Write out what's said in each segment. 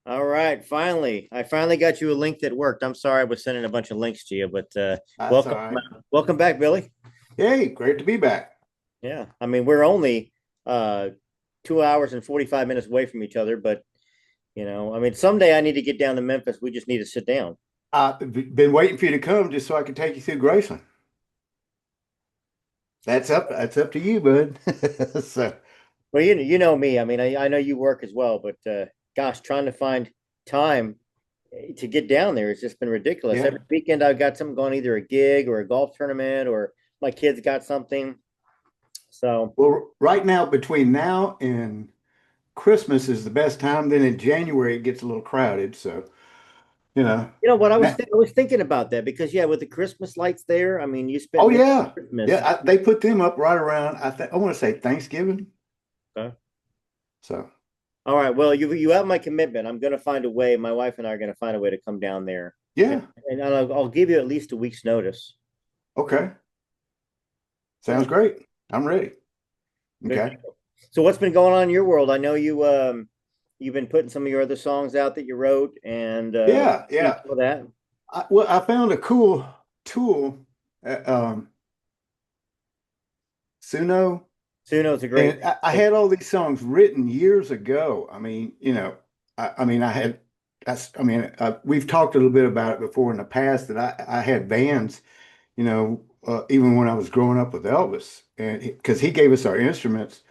All right, finally, I finally got you a link that worked. I'm sorry I was sending a bunch of links to you, but That's all welcome, right. welcome back, Billy. Hey, great to be back. Yeah, I mean we're only uh 2 hours and 45 minutes away from each other, but I mean someday I need to get down to Memphis. We just need to sit down. I've been waiting for you to come just so I can take you through Graceland. That's up to you, bud. So, Well, you know me. I mean, I know you work as well, but gosh, trying to find time to get down there has just been ridiculous. yeah. Every weekend I've got something going, either a gig or a golf tournament, or my kids got something. So. Well, right now, between now and Christmas is the best time. Then in January it gets a little crowded. So, you know. You know what Now, I was thinking about that because yeah, with the Christmas lights there, I mean, you oh spent mid yeah. Christmas. Yeah, they put them up right around I want to say Thanksgiving. Okay. So, All right. Well, you have my commitment. I'm going to find a way. My wife and I are going to find a way to come down there, and, yeah. and I'll give you at least a week's notice. Okay. Yeah. Sounds great. I'm ready. Good Okay. deal. So what's been going on in your world? I know you've been putting some of your other songs out that you wrote, and Yeah, see yeah. some of that. I found a cool tool at Suno, Suno's a great. and I had all these songs written years ago. I mean, I mean, I had, we've talked a little bit about it before in the past that I had bands, even when I was growing up with Elvis, and because he gave us our instruments.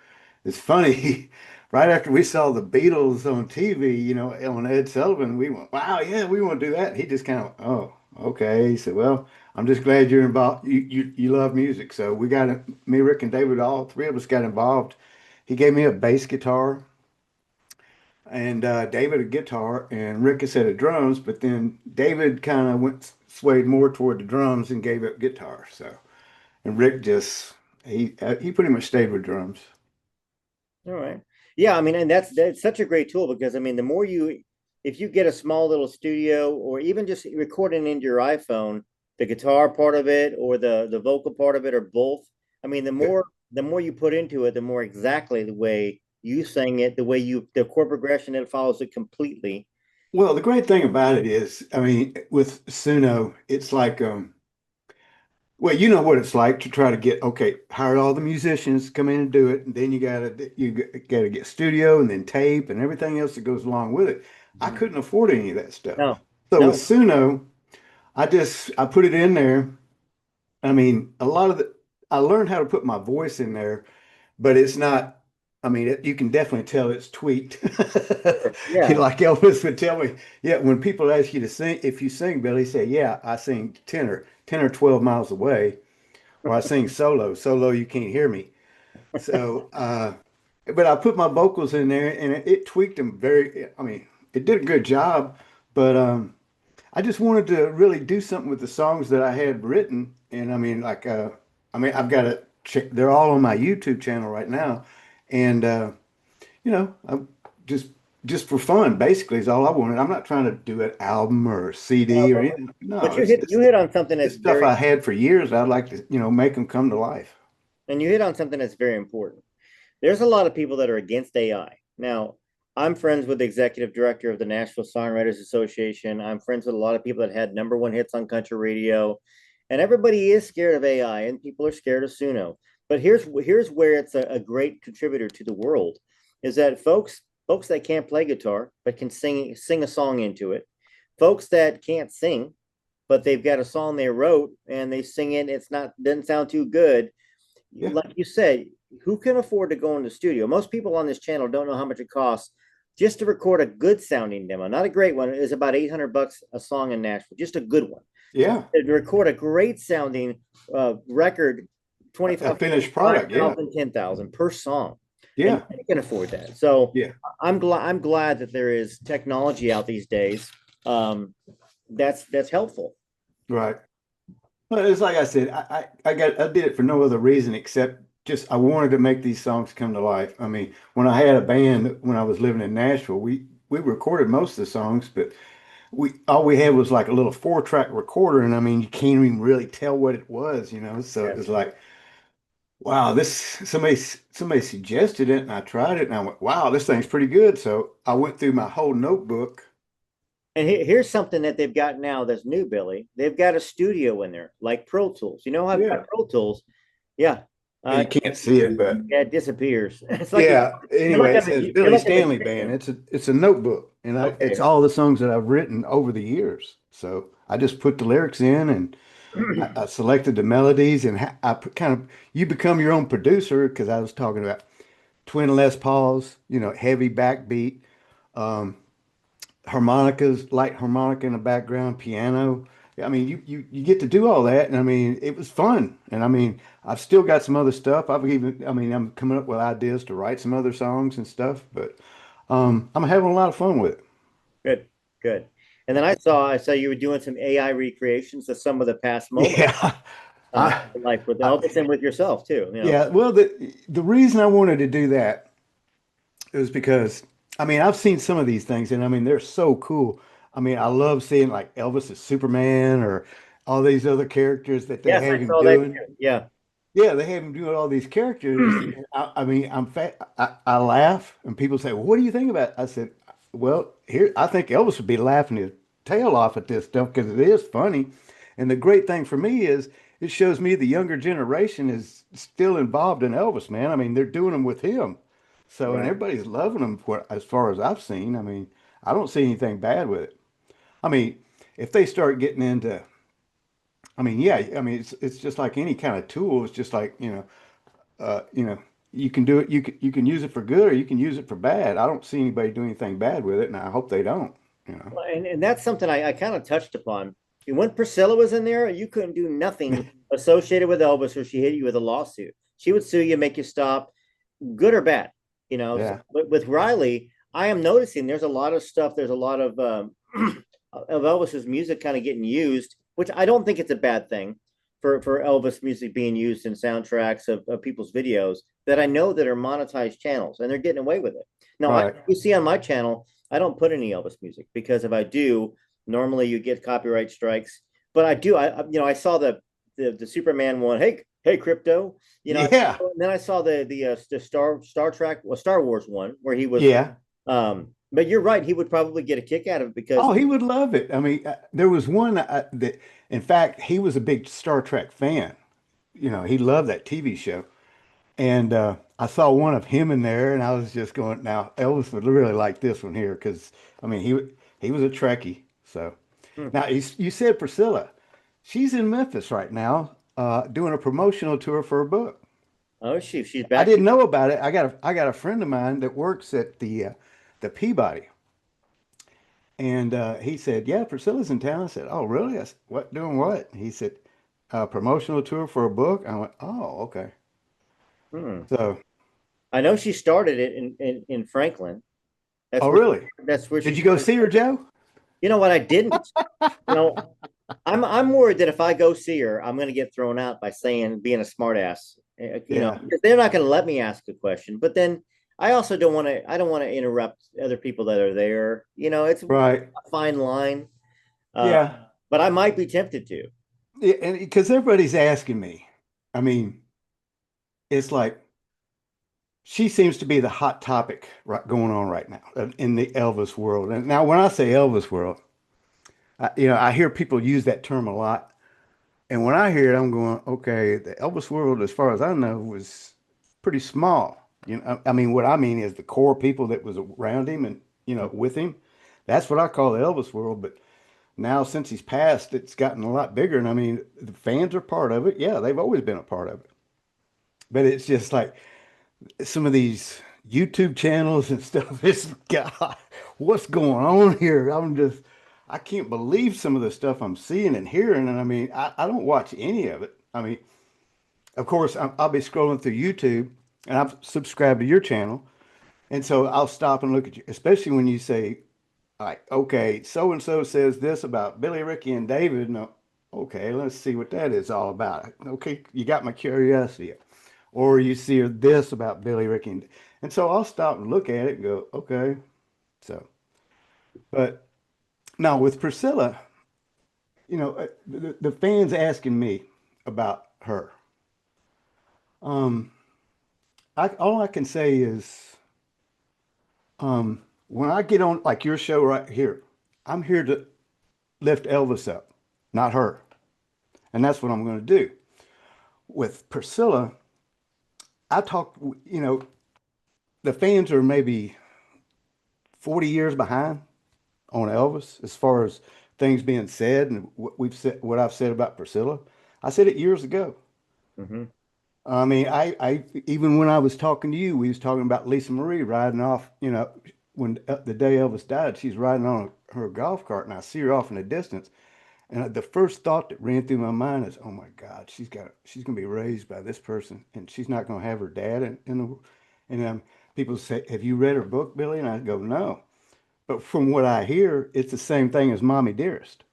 It's funny, right after we saw the Beatles on TV, on Ed Sullivan, we went, wow, yeah, we want to do that. And he just kind of, oh, okay. He said, well, I'm just glad you're involved. You love music. So we got it, me, Rick, and David, all three of us got involved. He gave me a bass guitar and David a guitar and Rick a set of drums, but then David kind of swayed more toward the drums and gave up guitar. So, and Rick just, he pretty much stayed with drums. All right. Yeah, I mean, and that's such a great tool because I mean, if you get a small little studio or even just recording into your iPhone, the guitar part of it or the vocal part of it or both. I mean, the more you put into it, the more exactly the way you sing it, the chord progression, it follows it completely. Well, the great thing about it is, I mean, with Suno, it's like, well, you know what it's like to try to get, okay, hire all the musicians to come in and do it, and then you gotta get studio and then tape and everything else that goes along with it. I Mhm. couldn't afford any of that stuff. No, So with no. Suno, I put it in there. I mean, I learned how to put my voice in there, but it's not, I mean, you can definitely tell it's tweaked. Yeah. Like Elvis would tell me, yeah, when people ask you to sing, if you sing, Billy, say, yeah, I sing tenor, 10 or 12 miles away, or I sing solo, solo, you can't hear me. So, but I put my vocals in there and it tweaked them I mean, it did a good job, but I just wanted to really do something with the songs that I had written. And I mean, like, I've got they're all on my YouTube channel right now. And, I'm just for fun, basically, is all I wanted. I'm not trying to do an album or a Uh, CD or but, anything. but No, you hit on something that's it's stuff very I had for years. I'd like to, make them come to life. and you hit on something that's very important. There's a lot of people that are against AI. Now, I'm friends with the executive director of the Nashville Songwriters Association. I'm friends with a lot of people that had number one hits on country radio, and everybody is scared of AI, and people are scared of Suno. But here's where it's a great contributor to the world, is that folks that can't play guitar but can sing a song into it, folks that can't sing but they've got a song they wrote and they sing it. It's not doesn't sound too good, Yeah. like you said, who can afford to go in the studio? Most people on this channel don't know how much it costs just to record a good sounding demo. Not a great one. It's about $800 a song in Nashville, just a good one. Yeah. To record a great sounding record, A 25, finished five product. Yeah. thousand, 10,000 per song. And Yeah. you can afford that. So Yeah. I'm glad that there is technology out these days. That's helpful. Right. Well, it's like I said, I did it for no other reason except just I wanted to make these songs come to life. I mean, when I had a band when I was living in Nashville, we recorded most of the songs, but we all we had was like a little 4-track recorder, and I mean, you can't even really tell what it was. So it Yeah. was like, wow, this somebody suggested it, and I tried it, and I went, wow, this thing's pretty good. So I went through my whole notebook And here's something that they've got now that's new, Billy. They've got a studio in there, like Pro Tools. You know, I've Yeah. got Pro Tools. Yeah. Uh, You can't see it, but yeah, it disappears. It's like yeah. you're like Anyway, it a says you're Billy like a Stanley Band. magician. It's a notebook, and it's Okay. all the songs that I've written over the years. So I just put the lyrics in, and I selected the melodies, and I put kind of you become your own producer because I was talking about twin Les Pauls, heavy backbeat, um, harmonicas, light harmonica in the background, piano. I mean, you get to do all that, and I mean, it was fun. And I mean, I've still got some other stuff. I mean, I'm coming up with ideas to write some other songs and stuff, but I'm having a lot of fun with it. Good, good. And then I saw you were doing some AI recreations of some of the past moments Yeah, I, in life with I Elvis and with yourself too. You know. yeah. Well, the reason I wanted to do that is because I mean, I've seen some of these things, and I mean, they're so cool. I mean, I love seeing like Elvis as Superman or all these other characters that they Yes, have I him saw that doing. too. Yeah. Yeah, they have him doing all these characters. And I mean, I laugh, and people say, "Well, what do you think about it?" I said, "Well, here, I think Elvis would be laughing his tail off at this stuff because it is funny." And the great thing for me is it shows me the younger generation is still involved in Elvis, man. I mean, they're doing them with him. So, and Right. everybody's loving them for as far as I've seen. I mean, I don't see anything bad with it. I mean, if they start getting into, I mean, yeah, I mean, it's just like any kind of tool. It's just like, you know, you can do it. You can use it for good or you can use it for bad. I don't see anybody doing anything bad with it, and I hope they don't. You know. Well, and that's something I kind of touched upon. When Priscilla was in there, you couldn't do nothing associated with Elvis, or she hit you with a lawsuit. She would sue you, make you stop, good or bad. You know. So, Yeah. but with Riley, I am noticing there's a lot of stuff. There's a lot of Elvis's music kind of getting used, which I don't think it's a bad thing for Elvis music being used in soundtracks of people's videos that I know that are monetized channels and they're getting away with it. Now, Right. you see on my channel, I don't put any Elvis music because if I do, normally you get copyright strikes. But I do, I saw the Superman one. Hey, crypto. Yeah. And then I saw the Star Trek, well, Star Wars one where he was. Yeah. But you're right, he would probably get a kick out of it because Oh, he would love it. I mean, there was one that, in fact, he was a big Star Trek fan. He loved that TV show. And I saw one of him in there, and I was just going, now Elvis would really like this one here because I mean he was a Trekkie. So hmm, now you said Priscilla, she's in Memphis right now, doing a promotional tour for her book. oh, she's I back. didn't know about it. I got a friend of mine that works at the Peabody, and he said, "Yeah, Priscilla's in town." I said, "Oh, really?" I said, "What doing what?" He said, "Promotional tour for a book." I went, "Oh, okay." Hmm. So, I know she started it in Franklin. That's oh, where really? that's where she Did you go started. see her, Joe? You know what? I didn't. You know, I'm worried that if I go see her, I'm going to get thrown out by saying being a smartass. Yeah, Because they're not going to let me ask a question. But then I also don't want to. I don't want to interrupt other people that are there. It's a right. fine line. Uh, Yeah. but I might be tempted to. Yeah, and because everybody's asking me, I mean, it's like she seems to be the hot topic going on right now in the Elvis world. And now, when I say Elvis world, I hear people use that term a lot. And when I hear it, I'm going, okay, the Elvis world, as far as I know, was pretty small. I mean, what I mean is the core people that was around him and, with him. That's what I call the Elvis world. But now, since he's passed, it's gotten a lot bigger. And I mean, the fans are part of it. Yeah, they've always been a part of it. But it's just like some of these YouTube channels and stuff. It's God, what's going on here? I can't believe some of the stuff I'm seeing and hearing. And I mean, I don't watch any of it. I mean, of course, I'll be scrolling through YouTube and I've subscribed to your channel. And so I'll stop and look at you, especially when you say, like, okay, so and so says this about Billy, Ricky, and David. No, okay, let's see what that is all about. Okay, you got my curiosity. Or you see this about Billy, Ricky, and so I'll stop and look at it and go, okay. So, but now with Priscilla, the fans asking me about her. Um, all I can say is, when I get on like your show right here, I'm here to lift Elvis up, not her. And that's what I'm going to do. With Priscilla, I talked, the fans are maybe 40 years behind on Elvis as far as things being said and what I've said about Priscilla. I said it years ago. Hmm. I mean, I even when I was talking to you, we was talking about Lisa Marie riding off, when the day Elvis died, she's riding on her golf cart and I see her off in the distance. And the first thought that ran through my mind is, oh my God, she's gonna be raised by this person, and she's not gonna have her dad and people say, have you read her book, Billy? And I go, no. But from what I hear, it's the same thing as Mommy Dearest.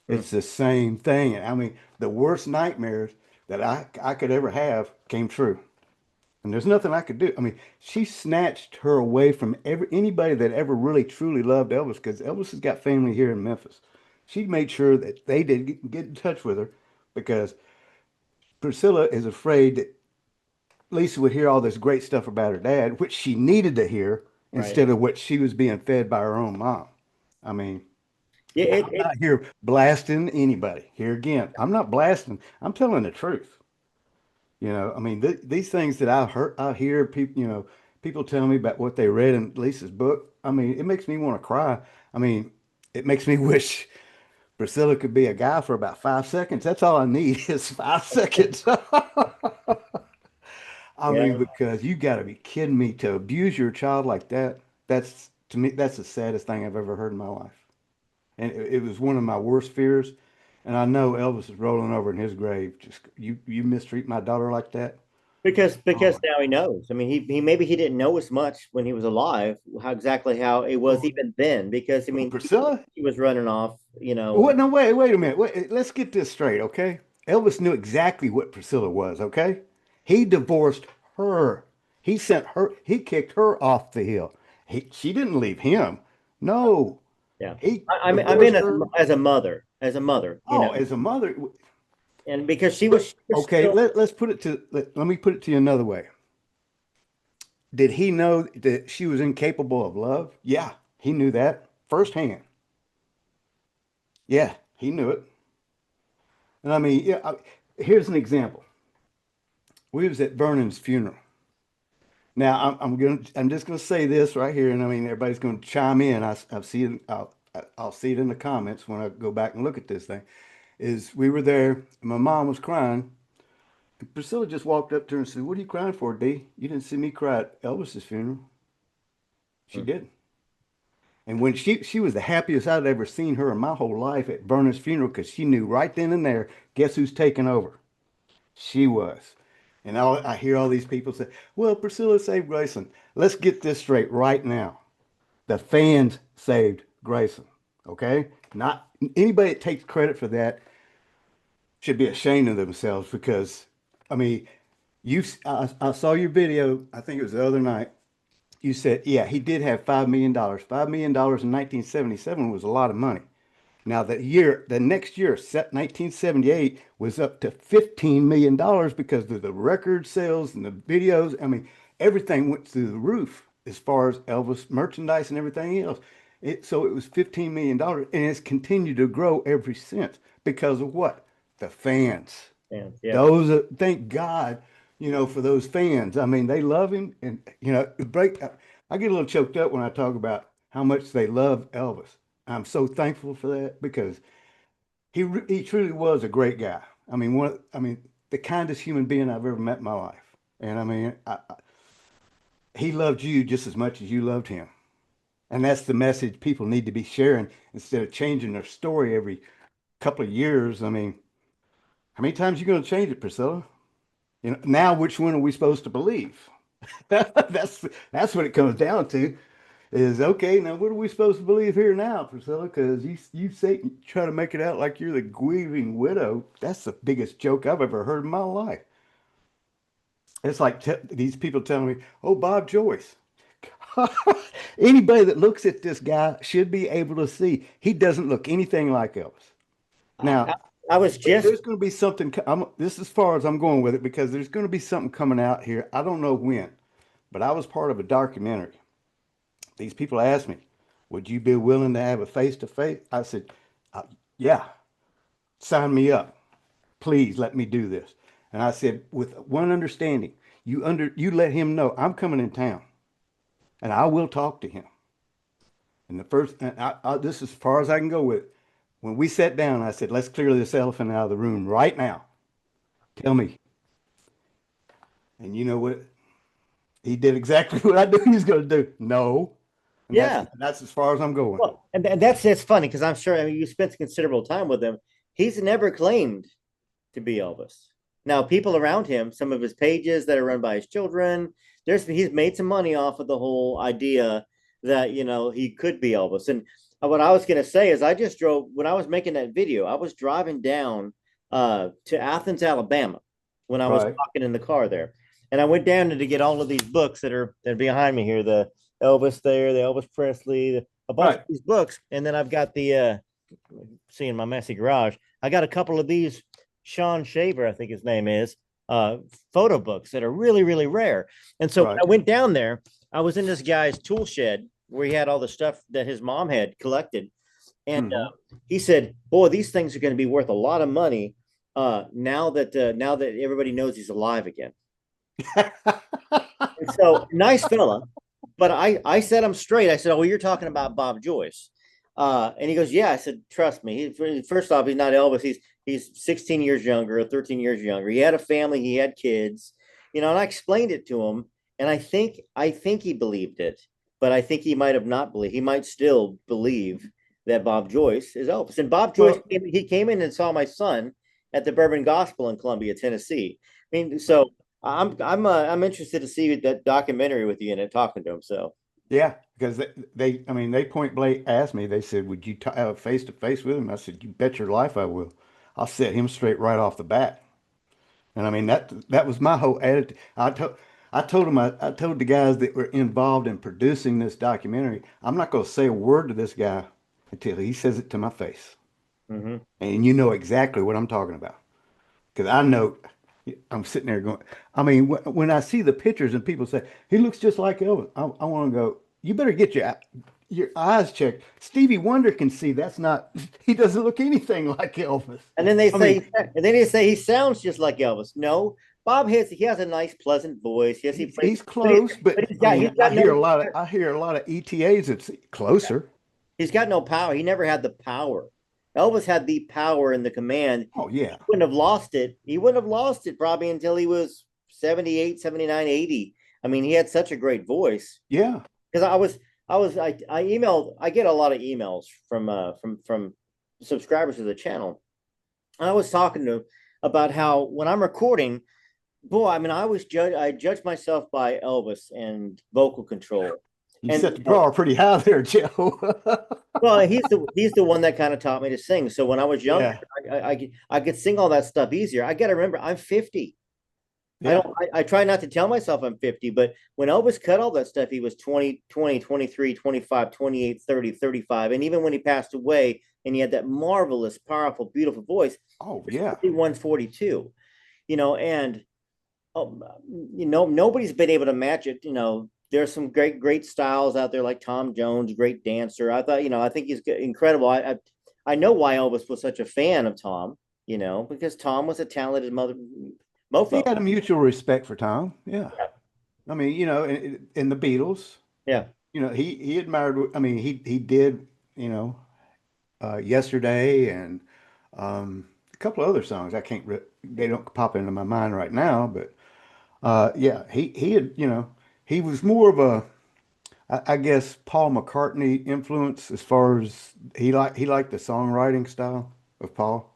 It's the same thing. I mean, the worst nightmares that I could ever have came true. And there's nothing I could do. I mean, she snatched her away from anybody that ever really truly loved Elvis because Elvis has got family here in Memphis. She made sure that they did get in touch with her because Priscilla is afraid that Lisa would hear all this great stuff about her dad, which she needed to hear Right. instead of what she was being fed by her own mom. I mean, Yeah, I'm not here blasting anybody. Here again, I'm not blasting. I'm telling the truth. I mean, these things that I hear people, people tell me about what they read in Lisa's book. I mean, it makes me want to cry. I mean, it makes me wish Priscilla could be a guy for about 5 seconds. That's all I need is 5 seconds. I mean, yeah. because you got to be kidding me to abuse your child like that. That's to me, that's the saddest thing I've ever heard in my life. And it was one of my worst fears. And I know Elvis is rolling over in his grave. Just you mistreat my daughter like that. Oh Because my now he knows. I mean, he maybe he didn't know as much when he was alive, how it was God. even then. Because I Who, mean, Priscilla? he was running off, What? No, wait a minute. Wait, let's get this straight, okay? Elvis knew exactly what Priscilla was, okay? He divorced her. He sent her. He kicked her off the hill. She didn't leave him. No, Yeah. he I mean, divorced her. as a mother, Oh, as a mother. and because But she was okay, still, let's put it to let me put it to you another way. Did he know that she was incapable of love? Yeah, he knew that firsthand. Yeah, he knew it. And I mean, yeah, here's an example. We was at Vernon's funeral. Now I'm just gonna say this right here, and I mean everybody's gonna chime in. I see it. I'll see it in the comments when I go back and look at this thing. Is we were there. And my mom was crying. And Priscilla just walked up to her and said, "What are you crying for, D? You didn't see me cry at Elvis's funeral." She did. And when she was the happiest I'd ever seen her in my whole life at Vernon's funeral because she knew right then and there, guess who's taking over? She was. And I hear all these people say, well, Priscilla saved Grayson. Let's get this straight right now. The fans saved Grayson. Okay? Not anybody that takes credit for that should be ashamed of themselves because, I mean, I saw your video, I think it was the other night. You said, yeah, he did have $5 million. $5 million in 1977 was a lot of money. Now, the next year, 1978, was up to $15 million because of the record sales and the videos. I mean, everything went through the roof as far as Elvis merchandise and everything else. So it was $15 million, and it's continued to grow ever since because of what? The fans. yeah. Thank God, for those fans. I mean, they love him, and I get a little choked up when I talk about how much they love Elvis. I'm so thankful for that because he truly was a great guy. I mean, the kindest human being I've ever met in my life. And I mean, he loved you just as much as you loved him. And that's the message people need to be sharing instead of changing their story every couple of years. I mean, how many times are you going to change it, Priscilla? Now which one are we supposed to believe? That's what it comes down to. Is okay. Now what are we supposed to believe here now, Priscilla? Because you say try to make it out like you're the grieving widow. That's the biggest joke I've ever heard in my life. It's like these people telling me, "Oh, Bob Joyce." Anybody that looks at this guy should be able to see he doesn't look anything like Elvis. I, Now, I, I was just there's going to be something. This is as far as I'm going with it because there's going to be something coming out here. I don't know when, but I was part of a documentary. These people asked me, Would you be willing to have a face to face? I said, uh, yeah, sign me up. Please let me do this. And I said, with one understanding, you let him know I'm coming in town and I will talk to him. And the first, and this is as far as I can go with it. When we sat down, I said, let's clear this elephant out of the room right now. Tell me. And you know what? He did exactly what I knew he was going to do. No. And Yeah. that's as far as I'm going. Well, and that's funny because I'm sure, I mean, you spent considerable time with him. He's never claimed to be Elvis. Now, people around him, some of his pages that are run by his children, he's made some money off of the whole idea that he could be Elvis. And what I was going to say is, I just drove when I was making that video. I was driving down to Athens, Alabama, when I was Right. talking in the car there, and I went down to get all of these books that are behind me here. The Elvis there, the Elvis Presley, a bunch of Right. these books, and then I've got the seeing my messy garage. I got a couple of these Sean Shaver, I think his name is, photo books that are really, really rare. And so when Right. I went down there, I was in this guy's tool shed where he had all the stuff that his mom had collected. And Hmm. he said, "Boy, these things are going to be worth a lot of money now that everybody knows he's alive again." And so, nice fella. But I set him straight. I said, "Oh, well, you're talking about Bob Joyce." And he goes, "Yeah." I said, "Trust me. First off, he's not Elvis. He's 16 years younger, 13 years younger. He had a family. He had kids, And I explained it to him, and I think he believed it, but I think he might have not believed. He might still believe that Bob Joyce is Elvis. And Bob Joyce, Well, he came in and saw my son at the Bourbon Gospel in Columbia, Tennessee. I mean, so I'm interested to see that documentary with you in it, talking to him. So yeah, because I mean, they point blank asked me, they said, would you have face to face with him? I said, you bet your life I will. I'll set him straight right off the bat. And I mean, that was my whole attitude. I told the guys that were involved in producing this documentary, I'm not going to say a word to this guy until he says it to my face. mhm. And you know exactly what I'm talking about. Because I know I'm sitting there going, I mean, when I see the pictures and people say, he looks just like Elvis, I want to go, you better get your eyes checked. Stevie Wonder can see that's not, he doesn't look anything like Elvis. And then they I mean, say, he sounds just like Elvis. No, he has a nice, pleasant voice. Yes, he plays, he's close, but but he's I got mean, he's got no I hear a lot of ETAs that's closer. he's got no power. He never had the power. Elvis had the power and the command. Oh yeah, Wouldn't have lost it. He wouldn't have lost it probably until he was 78, 79, 80. I mean, he had such a great voice. yeah. Because I emailed, I get a lot of emails from subscribers to the channel. I was talking to him about how when I'm recording, boy, I mean, I judge myself by Elvis and vocal control. You And set the bar pretty high there, Joe. well, he's the one that kind of taught me to sing. So when I was younger, Yeah, I could sing all that stuff easier. I got to remember, I'm 50. I yeah. don't I try not to tell myself I'm 50, but when Elvis cut all that stuff, he was 20, 20, 23, 25, 28, 30, 35. And even when he passed away and he had that marvelous, powerful, beautiful voice, Oh he was yeah. 41, 42, and nobody's been able to match it. There's some great styles out there like Tom Jones, great dancer. I think he's incredible. I know why Elvis was such a fan of Tom, because Tom was a talented He mofo. had a mutual respect for Tom. Yeah. I mean, in the Beatles, Yeah. he admired. I mean, he did. You know, Yesterday and a couple of other songs. They don't pop into my mind right now, but yeah, he had. He was more of a, I guess, Paul McCartney influence as far as he liked the songwriting style of Paul.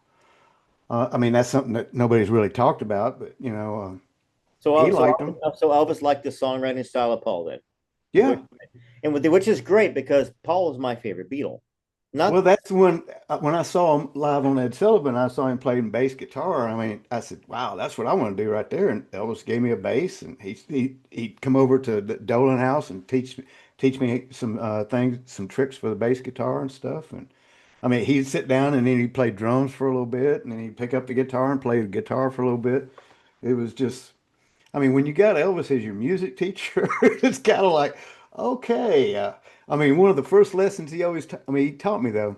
I mean, that's something that nobody's really talked about, but So, he uh, so, liked them. so Elvis liked the songwriting style of Paul then, is Yeah. what, which is great because Paul was my favorite Beatle. Well, Not that's when I saw him live on Ed Sullivan, I saw him playing bass guitar. I mean, I said, "Wow, that's what I want to do right there." And Elvis gave me a bass, and he'd come over to the Dolan house and teach me some things, some tricks for the bass guitar and stuff. And I mean, he'd sit down and then he'd play drums for a little bit, and then he'd pick up the guitar and play the guitar for a little bit. It was just, I mean, when you got Elvis as your music teacher, it's kind of like, Okay. I mean, one of the first lessons he always, I mean, he taught me though,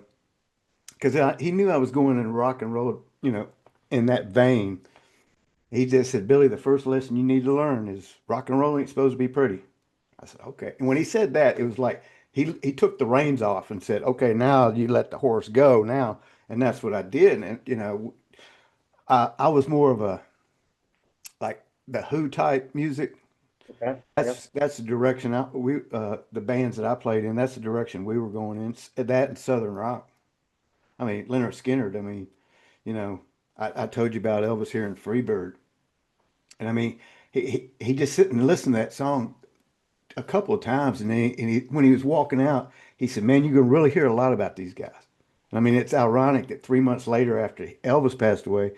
because he knew I was going in rock and roll, in that vein. He just said, Billy, the first lesson you need to learn is rock and roll ain't supposed to be pretty. I said, okay. And when he said that, it was like he took the reins off and said, okay, now you let the horse go now. And that's what I did. And, I was more of a like the Who type music. Okay. Yep. That's the direction the bands that I played in, that's the direction we were going in. That and Southern rock. I mean, Leonard Skinner, I mean, you know, I told you about Elvis here in Freebird. And I mean, he just sit and listen to that song a couple of times, and when he was walking out, he said, "Man, you're gonna really hear a lot about these guys." And I mean, it's ironic that 3 months later, after Elvis passed away,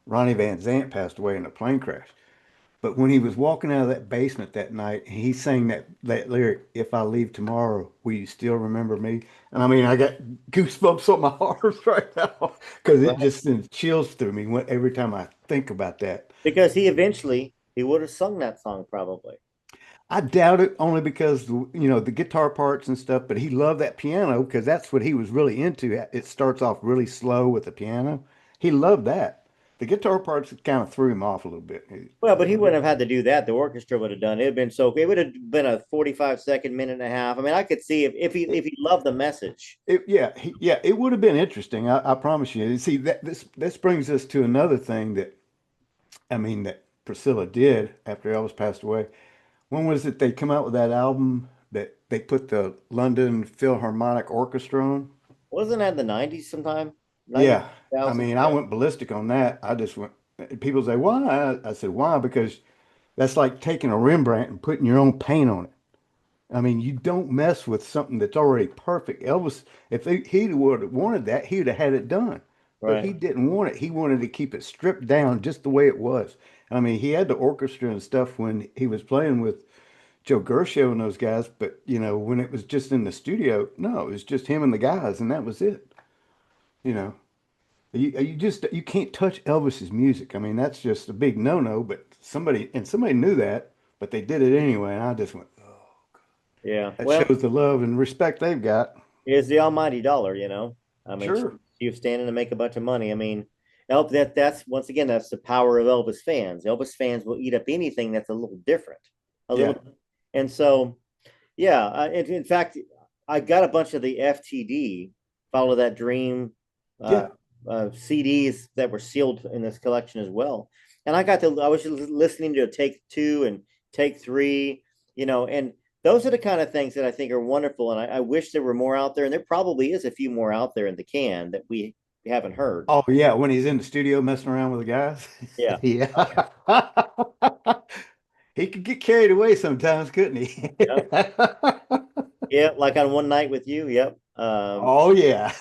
Ronnie Van Zant passed away in a plane crash. But when he was walking out of that basement that night, he sang that lyric, "If I leave tomorrow, will you still remember me?" And I mean, I got goosebumps on my arms right now because it Right. just sends chills through me every time I think about that. Because he would have sung that song probably. I doubt it only because the guitar parts and stuff, but he loved that piano because that's what he was really into. It starts off really slow with the piano. He loved that. The guitar parts kind of threw him off a little bit. Well, but he wouldn't have had to do that. The orchestra would have done it. It'd been so it would have been a 45-second, minute and a half. I mean, I could see if he loved the message. Yeah, it would have been interesting. I promise you. See, this brings us to another thing that I mean that Priscilla did after Elvis passed away. When was it they come out with that album that they put the London Philharmonic Orchestra on? Wasn't that in the 90s sometime? 90s, Yeah, I 2000s? mean, I went ballistic on that. I just went. People say, "Why?" I said, "Why?" Because that's like taking a Rembrandt and putting your own paint on it. I mean, you don't mess with something that's already perfect. Elvis, if he would have wanted that, he would have had it done. But Right. he didn't want it. He wanted to keep it stripped down just the way it was. I mean, he had the orchestra and stuff when he was playing with Joe Gershio and those guys, but when it was just in the studio, no, it was just him and the guys, and that was it. You know, you can't touch Elvis's music. I mean, that's just a big no-no, but somebody knew that, but they did it anyway, and I just went, oh, Yeah. that Well, shows the love and respect they've got. it's the almighty dollar. I mean, Sure. she was standing to make a bunch of money. I mean, that's once again, that's the power of Elvis fans. Elvis fans will eat up anything that's a little different, a Yeah. little. And so, yeah, in fact, I got a bunch of the FTD, Follow That Dream, uh, Yeah. CDs that were sealed in this collection as well. And I was just listening to Take Two and Take Three, and those are the kind of things that I think are wonderful. And I wish there were more out there. And there probably is a few more out there in the can that we haven't heard. Oh, yeah. When he's in the studio messing around with the guys. Yeah. Yeah. He could get carried away sometimes, couldn't he? Yeah. Yeah. Like on One Night with You. Yep. Oh, yeah.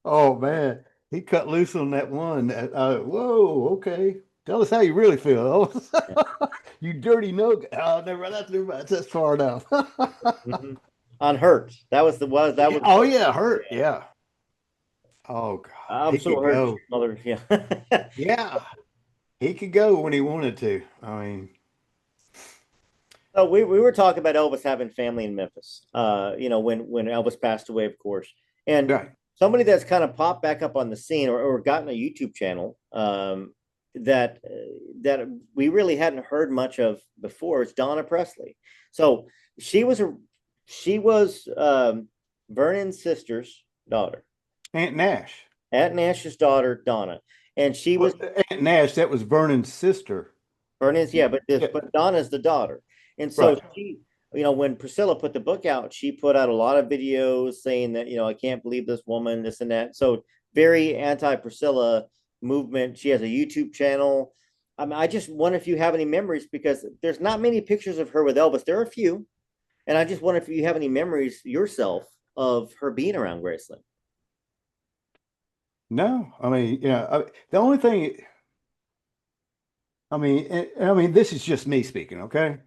Oh man, he cut loose on that one. Whoa, okay. Tell us how you really feel. You dirty no. Oh, never. That's too much. That's far enough. Mhm. On Hurt. That was Oh yeah, hurt. Yeah. Oh God, I'm he so could hurt, go. mother. Yeah. Yeah, he could go when he wanted to. I mean, So we were talking about Elvis having family in Memphis. When Elvis passed away, of course, and right. somebody that's kind of popped back up on the scene or gotten a YouTube channel that we really hadn't heard much of before is Donna Presley. So she was a she was Vernon's sister's daughter, Aunt Nash. Aunt Nash's daughter Donna, and she was Well, Aunt Nash, that was Vernon's sister. Vernon's, yeah, Yeah, but Donna's the daughter. And so right. when Priscilla put the book out, she put out a lot of videos saying that, I can't believe this woman, this and that. So very anti-Priscilla movement. She has a YouTube channel. I mean, I just wonder if you have any memories because there's not many pictures of her with Elvis. There are a few. And I just wonder if you have any memories yourself of her being around Graceland. No, I mean, the only thing, I mean, this is just me speaking, okay?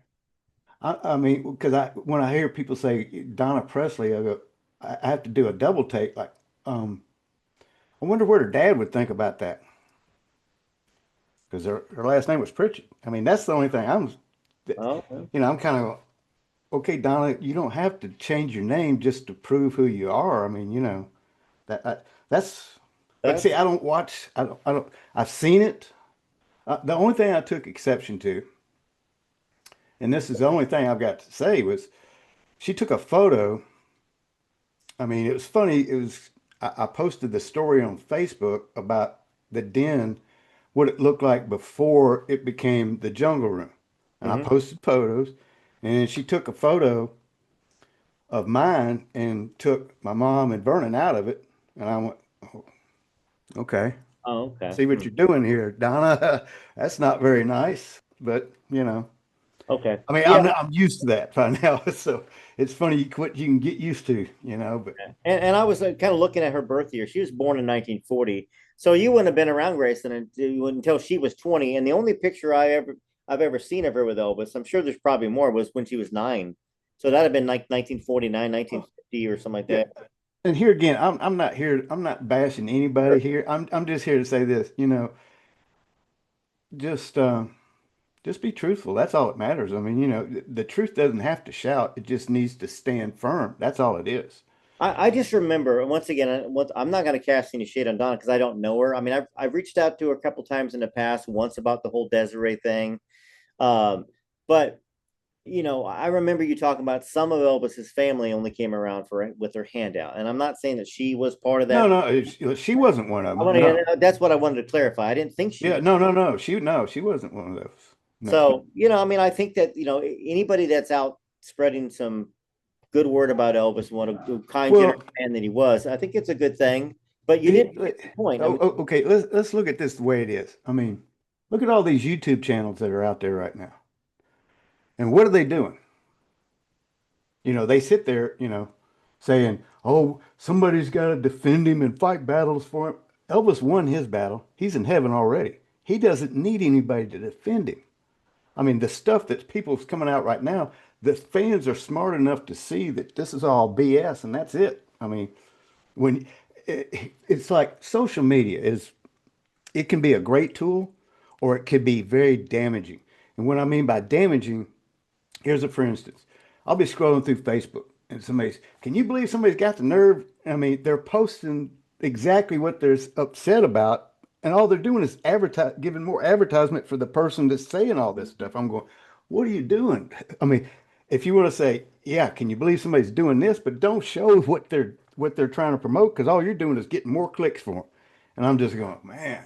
I mean, because when I hear people say Donna Presley, I have to do a double take. Like, um, I wonder what her dad would think about that because her last name was Pritchett. I mean, that's the only thing Oh, okay. I'm kind of. okay, Donna, you don't have to change your name just to prove who you are. I mean, that's, but see, That's I don't watch, I've seen it. The only thing I took exception to, and this is the only thing I've got to say, was she took a photo. I mean, it was funny. I posted the story on Facebook about the den, what it looked like before it became the jungle room. And I hmm posted photos, and she took a photo of mine and took my mom and Vernon out of it. And I went, oh, okay, Oh, okay. see what you're doing here, Donna. That's not very nice, but Okay. I mean, Yeah. I'm used to that by now. So it's funny what you can get used to, but And I was kind of looking at her birth year. She was born in 1940. So you wouldn't have been around Grayson until she was 20. And the only picture I've ever seen of her with Elvis, I'm sure there's probably more, was when she was 9. So that'd have been like 1949, oh, 1950 or something like yeah. that. And here again, I'm not bashing anybody here. I'm just here to say this, just just be truthful. That's all that matters. I mean, the truth doesn't have to shout. It just needs to stand firm. That's all it is. I just remember, once again, I'm not going to cast any shade on Donna because I don't know her. I mean, I've reached out to her a couple times in the past, once about the whole Desiree thing. Um, but I remember you talking about some of Elvis's family only came around for with her handout, and I'm not saying that she was part of No, that. no, she wasn't one of I them. want to. No. That's what I wanted to clarify. I didn't think she Yeah, was. no, no, no. She wasn't one of those. No. So, I mean, I think that anybody that's out spreading some good word about Elvis and what a kind, generous Well, man that he was, I think it's a good thing. But you it, didn't get the point. I mean, okay, let's look at this the way it is. I mean, look at all these YouTube channels that are out there right now. And what are they doing? They sit there, saying, "Oh, somebody's got to defend him and fight battles for him." Elvis won his battle. He's in heaven already. He doesn't need anybody to defend him. I mean, the stuff that people's coming out right now, the fans are smart enough to see that this is all BS and that's it. I mean, when it's like social media it can be a great tool or it could be very damaging. And what I mean by damaging, here's a for instance. I'll be scrolling through Facebook and can you believe somebody's got the nerve? I mean, they're posting exactly what they're upset about, and all they're doing is giving more advertisement for the person that's saying all this stuff. I'm going, what are you doing? I mean, if you want to say, yeah, can you believe somebody's doing this, but don't show what they're trying to promote because all you're doing is getting more clicks for them. And I'm just going, man,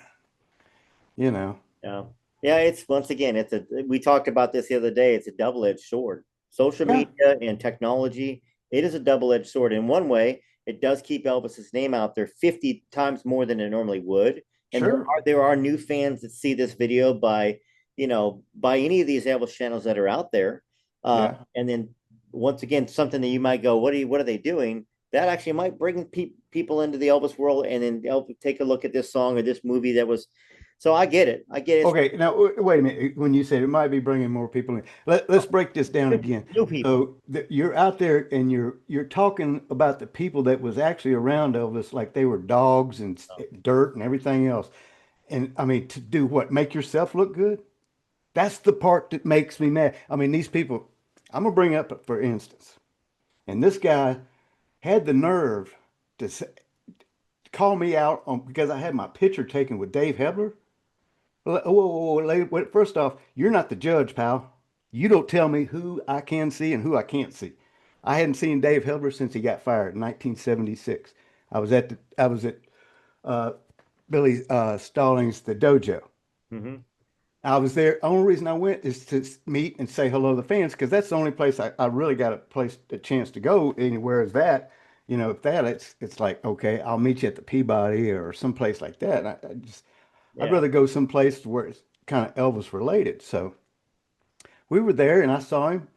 you know, yeah, yeah. It's once again, we talked about this the other day. It's a double-edged sword. Social yeah, media and technology, it is a double-edged sword. In one way, it does keep Elvis's name out there 50 times more than it normally would. And sure, there are new fans that see this video by any of these Elvis channels that are out there. yeah. And then once again, something that you might go, what are they doing? That actually might bring people into the Elvis world, and then take a look at this song or this movie that was. So I get it. I get it. Okay, now wait a minute. When you said it might be bringing more people in, let's break this down again. New people. So you're out there and you're talking about the people that was actually around Elvis, like they were dogs and dirt and everything else. And I mean, to do what? Make yourself look good? That's the part that makes me mad. I mean, these people. I'm gonna bring up for instance, and this guy had the nerve to call me out on because I had my picture taken with Dave Hebler. Whoa, whoa, whoa, wait, first off, you're not the judge, pal. You don't tell me who I can see and who I can't see. I hadn't seen Dave Hilbert since he got fired in 1976. I was at uh, Billy Stallings' the dojo. Mm-hmm. I was there. Only reason I went is to meet and say hello to the fans because that's the only place I really got a chance to go anywhere is that. If that it's like okay, I'll meet you at the Peabody or someplace like that. I'd Yeah. rather go someplace where it's kind of Elvis related. So we were there and I saw him.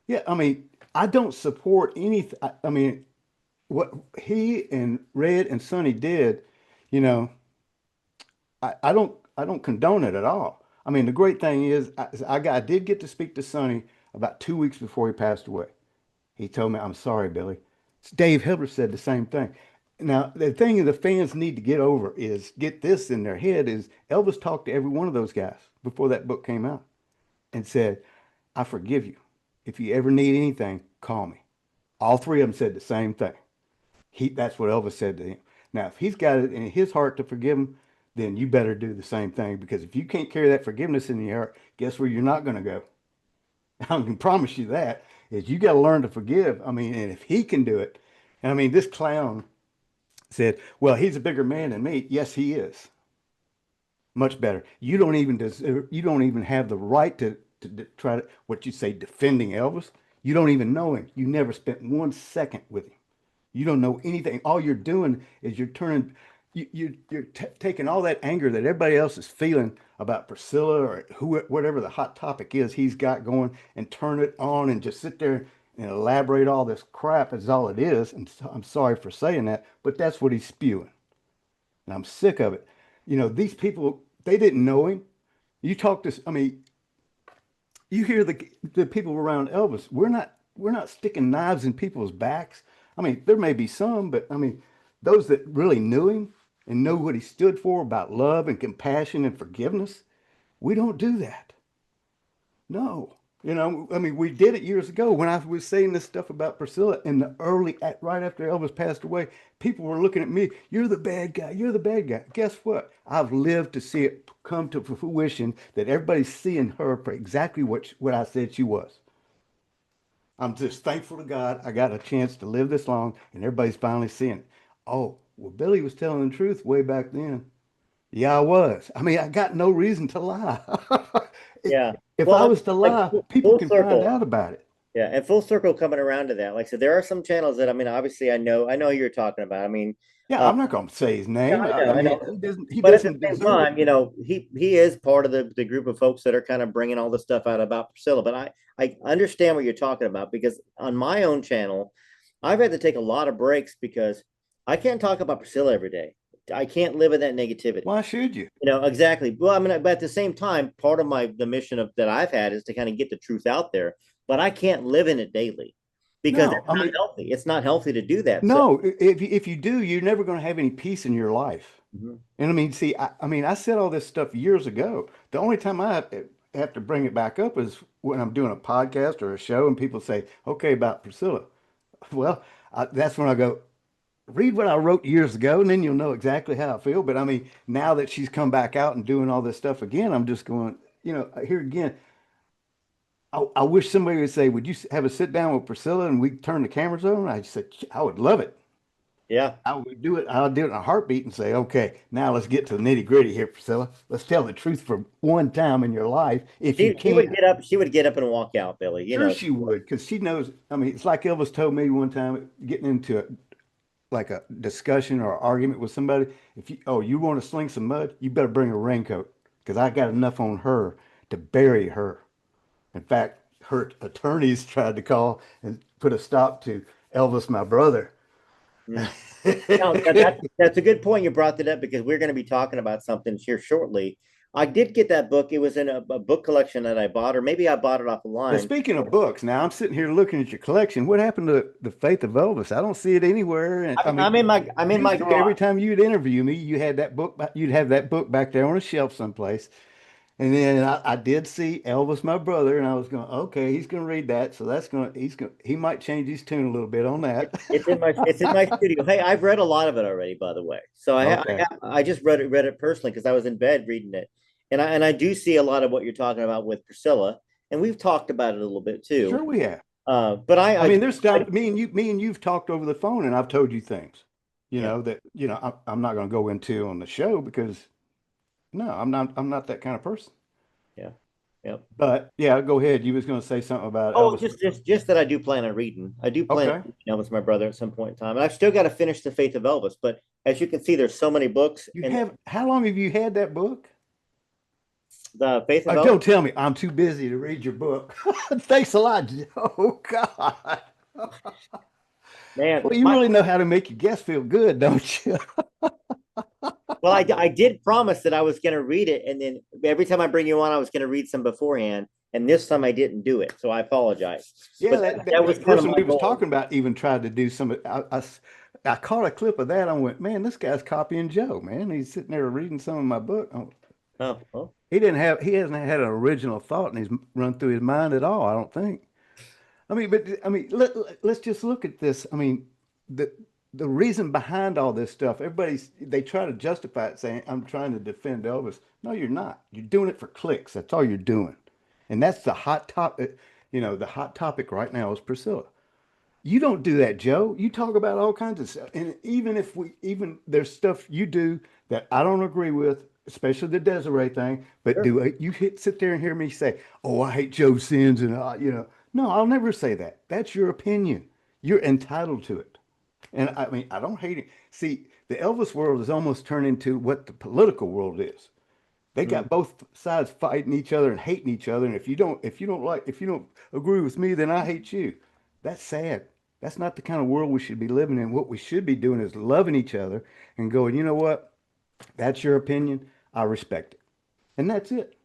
Yeah, I mean, I don't support anything. I mean, what he and Red and Sonny did, you know, I don't condone it at all. I mean, the great thing is I did get to speak to Sonny about 2 weeks before he passed away. He told me, "I'm sorry, Billy." Dave Hilbert said the same thing. Now, the thing the fans need to get over is get this in their head is Elvis talked to every one of those guys before that book came out and said, "I forgive you." if you ever need anything, call me. All three of them said the same thing. That's what Elvis said to him. Now, if he's got it in his heart to forgive him, then you better do the same thing because if you can't carry that forgiveness in your heart, guess where you're not going to go? I can promise you that is you got to learn to forgive. I mean, and if he can do it, and I mean, this clown said, well, he's a bigger man than me. Yes, he is. Much better. You don't even have the right to try to, what you say, defending Elvis. You don't even know him. You never spent 1 second with him. You don't know anything. All you're doing is you're taking all that anger that everybody else is feeling about Priscilla or whatever the hot topic is he's got going and turn it on and just sit there and elaborate all this crap is all it is. And I'm sorry for saying that, but that's what he's spewing. And I'm sick of it. These people, they didn't know him. You talk to, I mean, you hear the people around Elvis. We're not sticking knives in people's backs. I mean, there may be some, but I mean, those that really knew him and know what he stood for about love and compassion and forgiveness, we don't do that. No. I mean, we did it years ago when I was saying this stuff about Priscilla in the right after Elvis passed away. People were looking at me, you're the bad guy, you're the bad guy. Guess what? I've lived to see it come to fruition that everybody's seeing her for exactly what I said she was. I'm just thankful to God I got a chance to live this long and everybody's finally seeing it. Oh, well, Billy was telling the truth way back then. Yeah, I was. I mean, I got no reason to lie. Yeah. If Well, I I mean, was to like lie, people full can find circle. out about it. Yeah, and full circle coming around to that. Like I said, there are some channels that I mean, obviously I know who you're talking about. I mean, Yeah, uh, I'm not going to say his yeah, name. I I know, I mean, know. he But at the doesn't same deserve it. time, he is part of the group of folks that are kind of bringing all the stuff out about Priscilla. But I understand what you're talking about because on my own channel, I've had to take a lot of breaks because I can't talk about Priscilla every day. I can't live in that negativity. Why should you? Exactly. Well, I mean, but at the same time, part of the mission of that I've had is to kind of get the truth out there, but I can't live in it daily because No, it's I not mean, healthy. It's not healthy to do that. So, no. If you do, you're never going to have any peace in your life. mhm. And I mean, see, I mean, I said all this stuff years ago. The only time I have to bring it back up is when I'm doing a podcast or a show and people say, okay, about Priscilla. Well, that's when I go, read what I wrote years ago, and then you'll know exactly how I feel. But I mean, now that she's come back out and doing all this stuff again, I'm just going, here again, I wish somebody would say, would you have a sit down with Priscilla and we turn the cameras on? I said, I would love it. Yeah. I would do it. I'll do it in a heartbeat and say, okay, now let's get to the nitty gritty here, Priscilla. Let's tell the truth for one time in your life, if you She would can. get up. She would get up and walk out, Billy. Sure, she would, because she knows. I mean, it's like Elvis told me one time, getting into like a discussion or argument with somebody. If you want to sling some mud, you better bring a raincoat, because I got enough on her to bury her. In fact, her attorneys tried to call and put a stop to Elvis, my brother. Mm. No, that's a good point. You brought that up because we're going to be talking about something here shortly. I did get that book. It was in a book collection that I bought, or maybe I bought it off the Well, line. speaking of books, now I'm sitting here looking at your collection. What happened to the Faith of Elvis? I don't see it anywhere. And I mean, I'm in my usually every garage. time you'd interview me, you had that book. You'd have that book back there on a shelf someplace. And then I did see Elvis, my brother, and I was going, okay, he's going to read that. So he might change his tune a little bit on that. It's in my studio. Hey, I've read a lot of it already, by the way. So Okay. I just read it personally because I was in bed reading it, and I do see a lot of what you're talking about with Priscilla, and we've talked about it a little bit too. Sure we have. But I mean, there's time, me and you've talked over the phone and I've told you things, yeah, that, I'm not going to go into on the show because no, I'm not that kind of person. yeah, yeah. But yeah, go ahead. You was going to say something about Oh, Elvis. just that I do plan on reading. I do plan on Okay. reading Elvis, my brother, at some point in time, and I've still got to finish the Faith of Elvis. But as you can see, there's so many books, and How long have you had that book? the Faith of Elvis. Don't tell me I'm too busy to read your book. Thanks a lot, Joe. Oh, God. Man, Well, you really know how to make your guests feel good, don't you? well, I did promise that I was going to read it, and then every time I bring you on, I was going to read some beforehand, and this time I didn't do it, so I apologize. Yeah, But that was that kind of person my we was goal. talking about even tried to do some. I caught a clip of that. I went, man, this guy's copying Joe, man. He's sitting there reading some of my book. Oh, Oh, well, he hasn't had an original thought and he's run through his mind at all, I don't think. I mean, but I mean, let's just look at this. I mean, the the reason behind all this stuff, they try to justify it saying, I'm trying to defend Elvis. No, you're not. You're doing it for clicks. That's all you're doing. And that's the hot topic. The hot topic right now is Priscilla. You don't do that, Joe. You talk about all kinds of stuff. And even there's stuff you do that I don't agree with, especially the Desiree thing. But Sure. sit there and hear me say, "Oh, I hate Joe's sins," and no, I'll never say that. That's your opinion. You're entitled to it. And I mean, I don't hate it. See, the Elvis world has almost turned into what the political world is. They Mm, got both sides fighting each other and hating each other. And if you don't agree with me, then I hate you. That's sad. That's not the kind of world we should be living in. What we should be doing is loving each other and going, you know what? That's your opinion. I respect it. And that's it.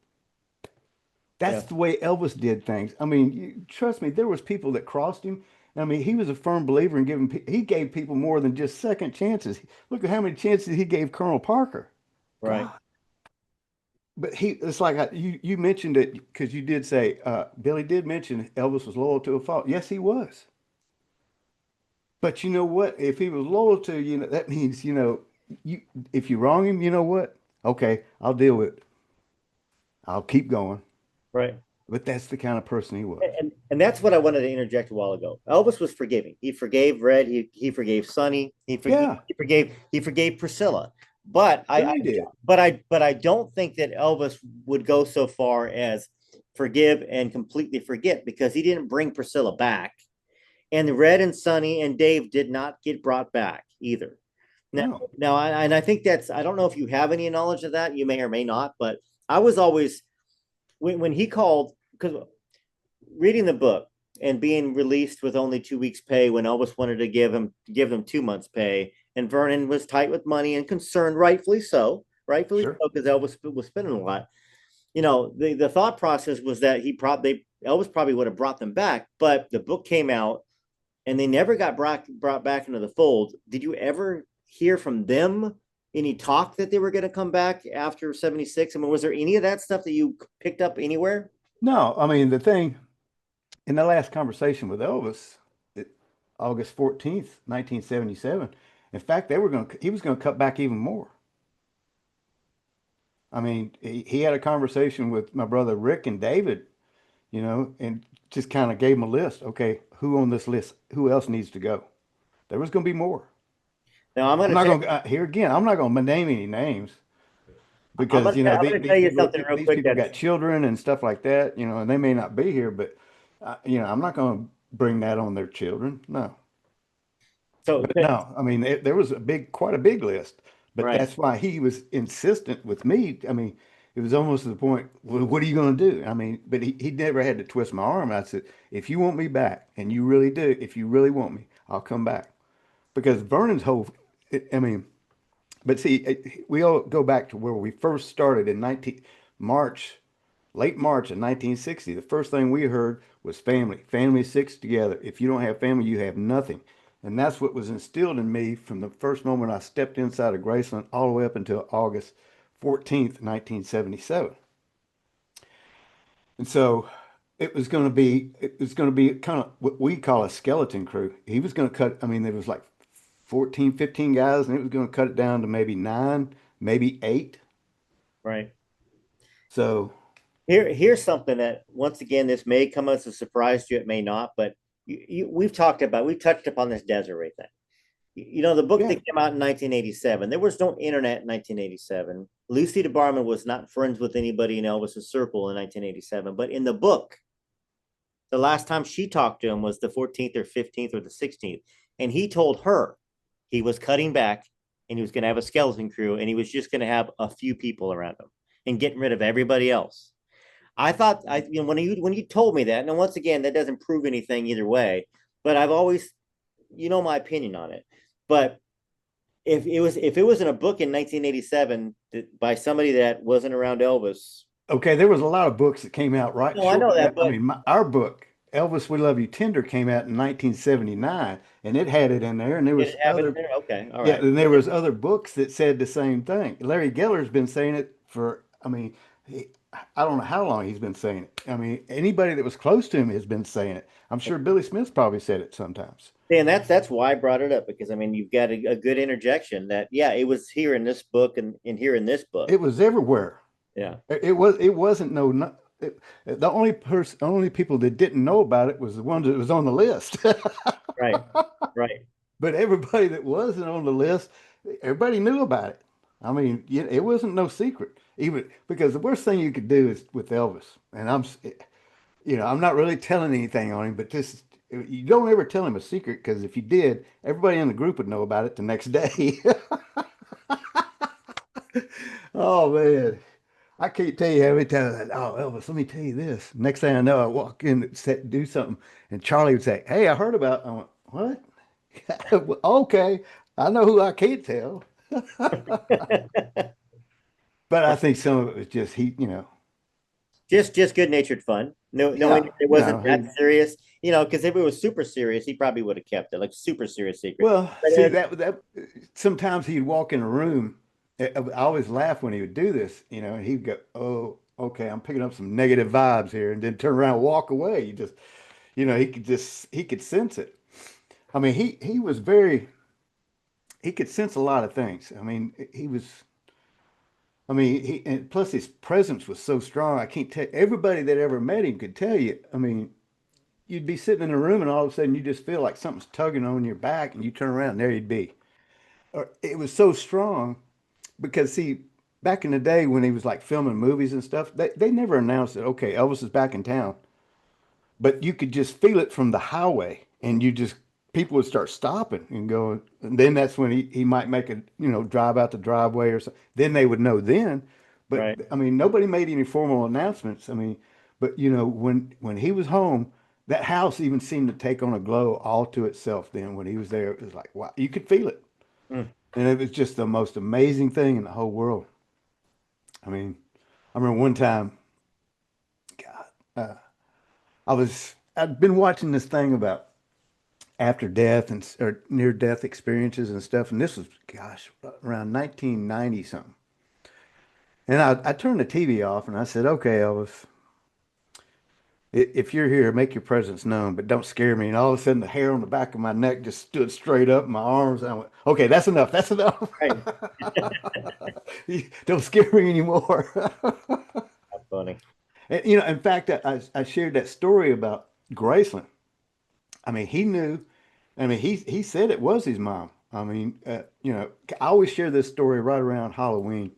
yeah. That's the way Elvis did things. I mean, trust me, there was people that crossed him. I mean, he was a firm believer in he gave people more than just second chances. Look at how many chances he gave Colonel Parker. Right. God. But it's like you mentioned it because you did say Billy did mention Elvis was loyal to a fault. Yes, he was. But you know what? If he was loyal to you, that means you if you wrong him, you know what? Okay, I'll deal with it. I'll keep going. Right. But that's the kind of person he was. And that's what I wanted to interject a while ago. Elvis was forgiving. He forgave Red. He forgave Sonny. Yeah, He forgave Priscilla. But sure he did. I don't think that Elvis would go so far as forgive and completely forget, because he didn't bring Priscilla back, and Red and Sonny and Dave did not get brought back either. Now, No. and I think that's, I don't know if you have any knowledge of that. You may or may not, but I was always, when he called, because reading the book and being released with only 2 weeks pay when Elvis wanted to give them 2 months pay, and Vernon was tight with money and concerned, rightfully Sure. so, because Elvis was spending a lot. The thought process was that Elvis probably would have brought them back, but the book came out and they never got brought back into the fold. Did you ever hear from them any talk that they were going to come back after 76? I mean, was there any of that stuff that you picked up anywhere? No, I mean the thing in the last conversation with Elvis, it, August 14th, 1977. In fact, he was going to cut back even more. I mean, he had a conversation with my brother Rick and David, and just kind of gave him a list. Okay, who on this list? Who else needs to go? There was going to be more. Now I'm going I'm to not tell going to here again. I'm not going to name any names because I'm going to tell you something real these quick. people That's got children and stuff like that, and they may not be here, but I'm not going to bring that on their children. No. so But no, I mean, there was quite a big list, but right. that's why he was insistent with me. I mean, it was almost to the point, well, what are you going to do? I mean, but he never had to twist my arm. I said, if you want me back, and you really do, if you really want me, I'll come back. Because Vernon's whole, I mean, but see, we all go back to where we first started in March, late March of 1960. The first thing we heard was family. Family sticks together. If you don't have family, you have nothing. And that's what was instilled in me from the first moment I stepped inside of Graceland all the way up until August 14th, 1977. And so it was going to be kind of what we call a skeleton crew. He was going to cut, I mean, there was like 14, 15 guys, and it was going to cut it down to maybe nine, maybe eight. Right. So, Here's something that, once again, this may come as a surprise to you, it may not, but we've touched upon this Desiree thing. The book yeah, that came out in 1987, there was no internet in 1987. Lucy DeBarman was not friends with anybody in Elvis's circle in 1987, but in the book, the last time she talked to him was the 14th or 15th or the 16th, and he told her he was cutting back and he was going to have a skeleton crew and he was just going to have a few people around him and getting rid of everybody else. I thought, when you told me that, and once again, that doesn't prove anything either way, but I've always, my opinion on it. But if it was in a book in 1987 by somebody that wasn't around Elvis, okay, there was a lot of books that came out right no, I know shortly. that, I but mean, our book, Elvis, We Love You Tender, came out in 1979, and it had it in there. And there did was it have it in other, there? Okay, all yeah, right. and there was other books that said the same thing. Larry Geller's been saying it for, I mean, I don't know how long he's been saying it. I mean, anybody that was close to him has been saying it. I'm sure Billy Smith's probably said it sometimes. And that's why I brought it up, because I mean you've got a good interjection that yeah, it was here in this book and here in this book. It was everywhere. Yeah. It wasn't the only people that didn't know about it was the ones that was on the list. Right. Right. But everybody that wasn't on the list, everybody knew about it. I mean, it wasn't no secret. Even because the worst thing you could do is with Elvis, and I'm not really telling anything on him, but this you don't ever tell him a secret because if you did, everybody in the group would know about it the next day. Oh man. I can't tell you how many times oh Elvis, let me tell you this. Next thing I know, I walk in and do something, and Charlie would say, "Hey, I heard about." I went, "What?" Well, okay, I know who I can't tell, but I think some of it was just Just good natured fun. No, knowing yeah, it no, wasn't that serious, because if it was super serious, he probably would have kept it like super serious secret. well, But see that sometimes he'd walk in a room. I always laugh when he would do this, and he'd go, "Oh, okay, I'm picking up some negative vibes here," and then turn around and walk away. He could sense it. I mean, he could sense a lot of things. I mean, and plus his presence was so strong. I can't tell everybody that ever met him could tell you. I mean, you'd be sitting in a room and all of a sudden you just feel like something's tugging on your back and you turn around and there you'd be. Or it was so strong because see, back in the day when he was like filming movies and stuff, they never announced that, okay, Elvis is back in town. But you could just feel it from the highway and people would start stopping and going, and then that's when he might make a, drive out the driveway or something. Then they would know then. But right. I mean, nobody made any formal announcements. I mean, but when he was home, that house even seemed to take on a glow all to itself. Then when he was there, it was like, wow, you could feel it. Mm. And it was just the most amazing thing in the whole world. I mean, I remember one time, God, I'd been watching this thing about after death or near death experiences and stuff. And this was, gosh, around 1990 something. And I turned the TV off and I said, okay, Elvis, if you're here, make your presence known, but don't scare me. And all of a sudden, the hair on the back of my neck just stood straight up, my arms. And I went, okay, that's enough. That's enough. Right. Don't scare me anymore. That's funny. And, in fact, I shared that story about Graceland. I mean, he knew. I mean, he said it was his mom. I mean, I always share this story right around Halloween.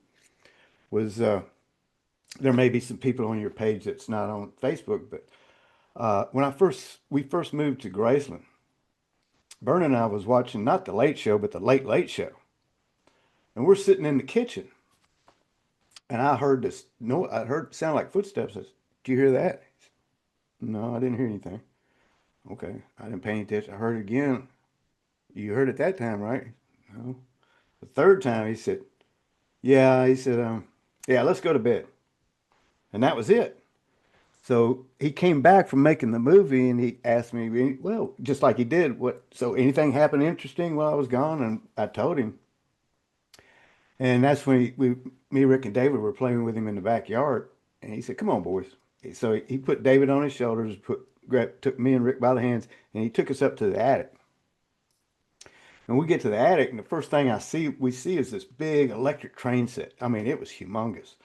Was There may be some people on your page that's not on Facebook, but when we first moved to Graceland, Bern and I was watching not the Late Show, but the Late Late Show, and we're sitting in the kitchen, and I heard this. No, I heard it sound like footsteps. I said, "Did you hear that?" He said, no, I didn't hear anything. Okay, I didn't pay any attention. I heard it again. You heard it that time, right? No. The third time, he said, "Yeah." He said, "Yeah, let's go to bed," and that was it. So he came back from making the movie and he asked me, well, just like he did, so anything happened interesting while I was gone? And I told him. And that's when me, Rick, and David were playing with him in the backyard. And he said, come on, boys. So he put David on his shoulders, took me and Rick by the hands, and he took us up to the attic. And we get to the attic, and the first thing we see is this big electric train set. I mean, it was humongous.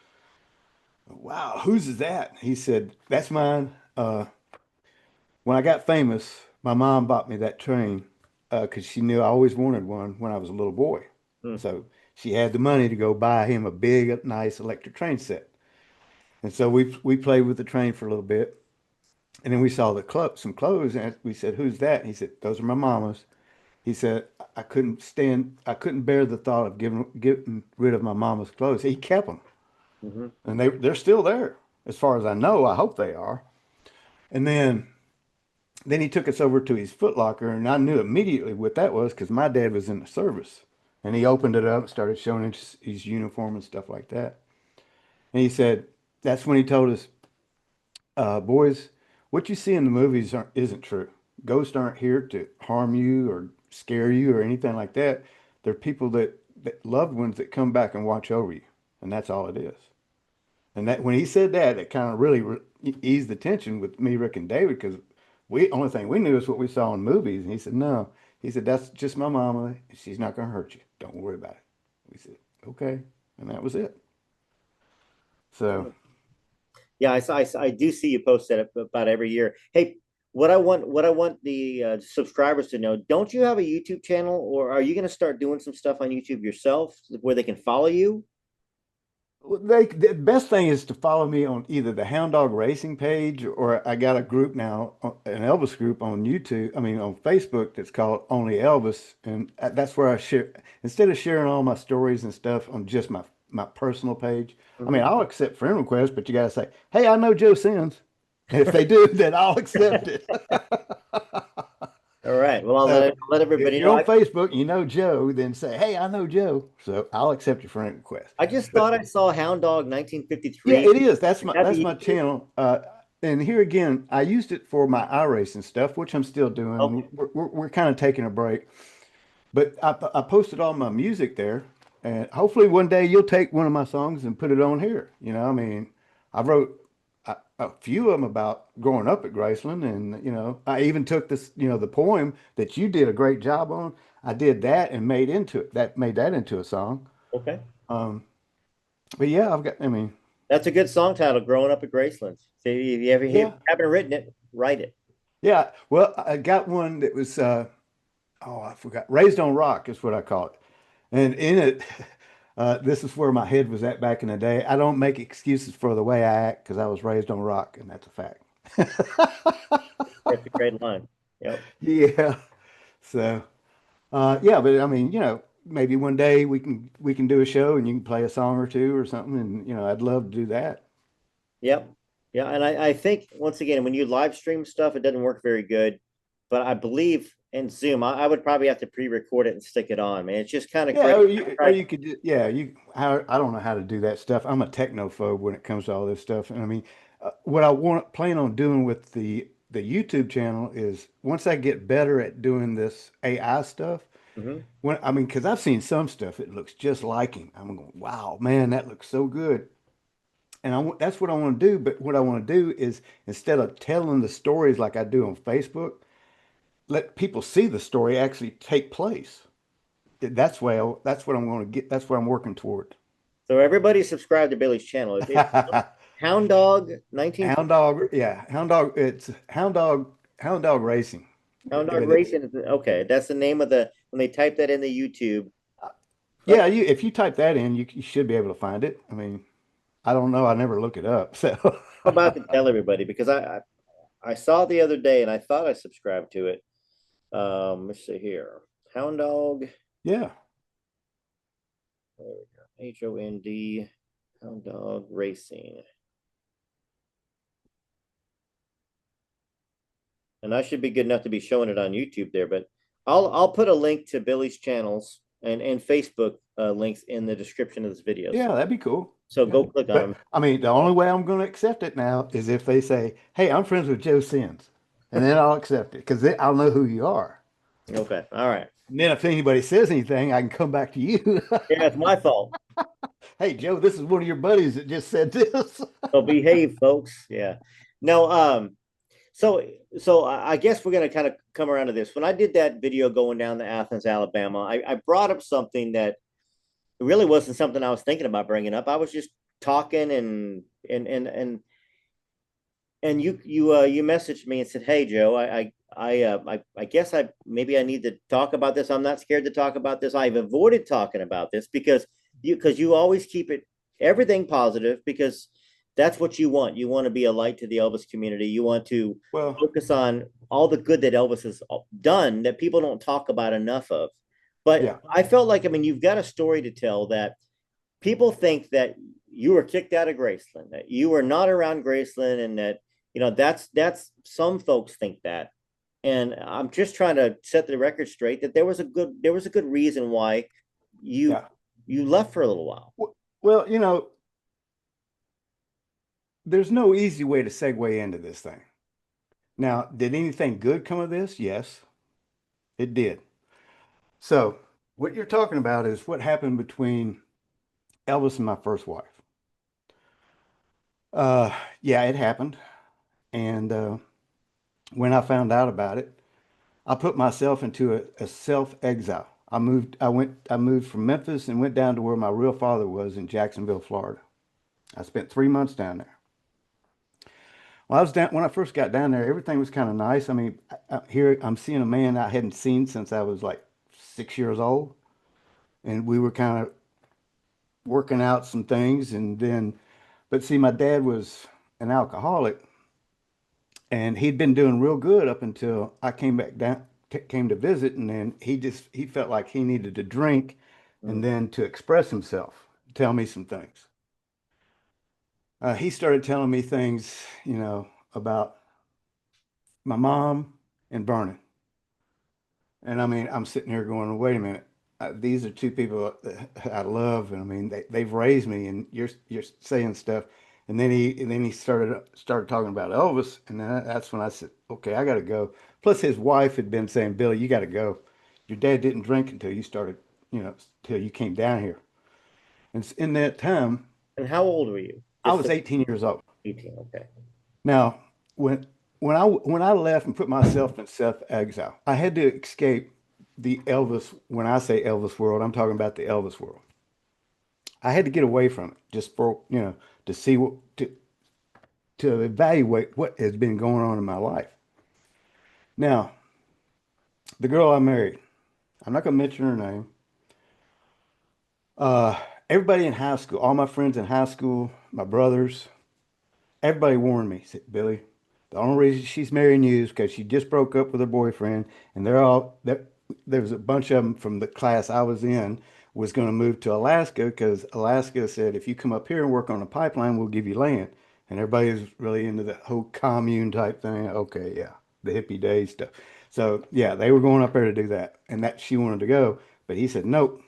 Wow, whose is that? He said, that's mine. When I got famous, my mom bought me that train because she knew I always wanted one when I was a little boy. Mm. So she had the money to go buy him a big, nice electric train set. And so we played with the train for a little bit. And then we saw some clothes, and we said, "Who's that?" And he said, "Those are my mama's." He said, I couldn't bear the thought of getting rid of my mama's clothes." He kept them, Hmm. and they're still there, as far as I know. I hope they are. And then he took us over to his Foot Locker, and I knew immediately what that was because my dad was in the service. And he opened it up and started showing his uniform and stuff like that. And he said, that's when he told us, boys, what you see in the movies isn't true. Ghosts aren't here to harm you or scare you or anything like that. They're people that loved ones that come back and watch over you. And that's all it is. And that when he said that, it kind of really eased the tension with me, Rick, and David because we only thing we knew is what we saw in movies. And he said, no. He said, that's just my mama. She's not going to hurt you. Don't worry about it. We said, okay. And that was it. So, Yeah, I do see you post that about every year. Hey, what I want the subscribers to know, don't you have a YouTube channel, or are you going to start doing some stuff on YouTube yourself where they can follow you? well, the best thing is to follow me on either the Hound Dog Racing page or I got a group now, an Elvis group on YouTube, I mean on Facebook that's called Only Elvis. And that's where I share, instead of sharing all my stories and stuff on just my personal page. I mean, Mhm. I'll accept friend requests, but you got to say, hey, I know Joe Sins. And if they do, then I'll accept it. All right. Well, So let if everybody you're know. on Facebook and you know Joe, then say, hey, I know Joe. So I'll accept your friend request. I just But thought I saw Hound Dog yeah, 1953. it is. Is that That's the my YouTube? channel. And here again, I used it for my iRacing stuff, which I'm still doing. Okay. We're kind of taking a break, but I posted all my music there, and hopefully one day you'll take one of my songs and put it on here. You know, I mean, I wrote a few of them about growing up at Graceland, and I even took this, the poem that you did a great job on. I did that and made that into a song. Okay. Um, but yeah, I mean, That's a good song title, Growing Up at Graceland. See, if you yeah. haven't written it, write it. Yeah, well, I got one that was I forgot. Raised on Rock is what I call it. And in it, this is where my head was at back in the day. I don't make excuses for the way I act because I was raised on rock, and that's a fact. That's a great line. Yep. Yeah. So, yeah, but I mean, maybe one day we can do a show and you can play a song or two or something, and I'd love to do that. Yep. Yeah. And I think once again, when you live stream stuff, it doesn't work very good. But I believe in Zoom, I would probably have to pre-record it and stick it on, man. It's just kind of Yeah, crazy. or Right. you could, yeah, I don't know how to do that stuff. I'm a technophobe when it comes to all this stuff. And I mean, what I plan on doing with the YouTube channel is once I get better at doing this AI stuff, Mhm. I mean, because I've seen some stuff, it looks just like him. I'm going, wow, man, that looks so good. And that's what I want to do. But what I want to do is instead of telling the stories like I do on Facebook, let people see the story actually take place. That's what I'm going to get. That's what I'm working toward. So everybody subscribe to Billy's channel. It's Hound Dog 19 Hound dog, yeah, hound dog. It's hound dog racing. Hound Dog But it's Racing. Okay, that's the name of the when they type that in the YouTube. yeah. Okay, If you type that in, you should be able to find it. I mean, I don't know. I never look it up. So I'm about to tell everybody because I saw it the other day and I thought I subscribed to it. Let's see here. Hound Dog. yeah, There we go. HOND. Hound Dog Racing. And I should be good enough to be showing it on YouTube there, but I'll put a link to Billy's channels and Facebook links in the description of this video. yeah, So that'd be cool. so Yeah, go click on but them. I mean, the only way I'm going to accept it now is if they say, "Hey, I'm friends with Joe Sins," and then I'll accept it because I'll know who you are. Okay. All right. And then if anybody says anything, I can come back to you. Yeah, it's my fault. Hey, Joe, this is one of your buddies that just said this. So behave, folks. Yeah. No, so I guess we're gonna kind of come around to this. When I did that video going down to Athens, Alabama, I brought up something that really wasn't something I was thinking about bringing up. I was just talking and you messaged me and said, "Hey Joe, I guess I need to talk about this. I'm not scared to talk about this. I've avoided talking about this because you always keep it everything positive because that's what you want. You want to be a light to the Elvis community. You want to Well, focus on all the good that Elvis has done that people don't talk about enough of. But yeah, I felt like, I mean, you've got a story to tell that people think that you were kicked out of Graceland, that you were not around Graceland, and that that's some folks think that. And I'm just trying to set the record straight that there was a good reason why you yeah. you left for a little while. Well, there's no easy way to segue into this thing. Now, did anything good come of this? Yes, it did. So, what you're talking about is what happened between Elvis and my first wife. Uh, yeah, it happened. And when I found out about it, I put myself into a self-exile. I moved from Memphis and went down to where my real father was in Jacksonville, Florida. I spent 3 months down there. Well, I was down when I first got down there. Everything was kind of nice. I mean, here I'm seeing a man I hadn't seen since I was like 6 years old, and we were kind of working out some things. And then, but see, my dad was an alcoholic, and he'd been doing real good up until I came back down, came to visit, and then he felt like he needed to drink, and Mm. then to express himself, tell me some things. He started telling me things, about my mom and Vernon. And I mean, I'm sitting here going, wait a minute. These are two people that I love, and I mean, they've raised me, and you're saying stuff. And then he started talking about Elvis, and then that's when I said, okay, I got to go. Plus, his wife had been saying, Billy, you got to go. Your dad didn't drink until you started, till you came down here. And in that time, And how old were you? I Just was 18 years old. 18. Okay. Now, when I left and put myself in self-exile, I had to escape the Elvis. When I say Elvis world, I'm talking about the Elvis world. I had to get away from it just for, to see to evaluate what has been going on in my life. Now, the girl I married, I'm not going to mention her name. Uh, Everybody in high school, all my friends in high school, my brothers, everybody warned me, said, Billy, the only reason she's marrying you is because she just broke up with her boyfriend, and there was a bunch of them from the class I was in was going to move to Alaska because Alaska said, if you come up here and work on a pipeline, we'll give you land. And everybody was really into the whole commune type thing. Okay, yeah, the hippie days stuff. So yeah, they were going up there to do that, and that she wanted to go, but he said nope.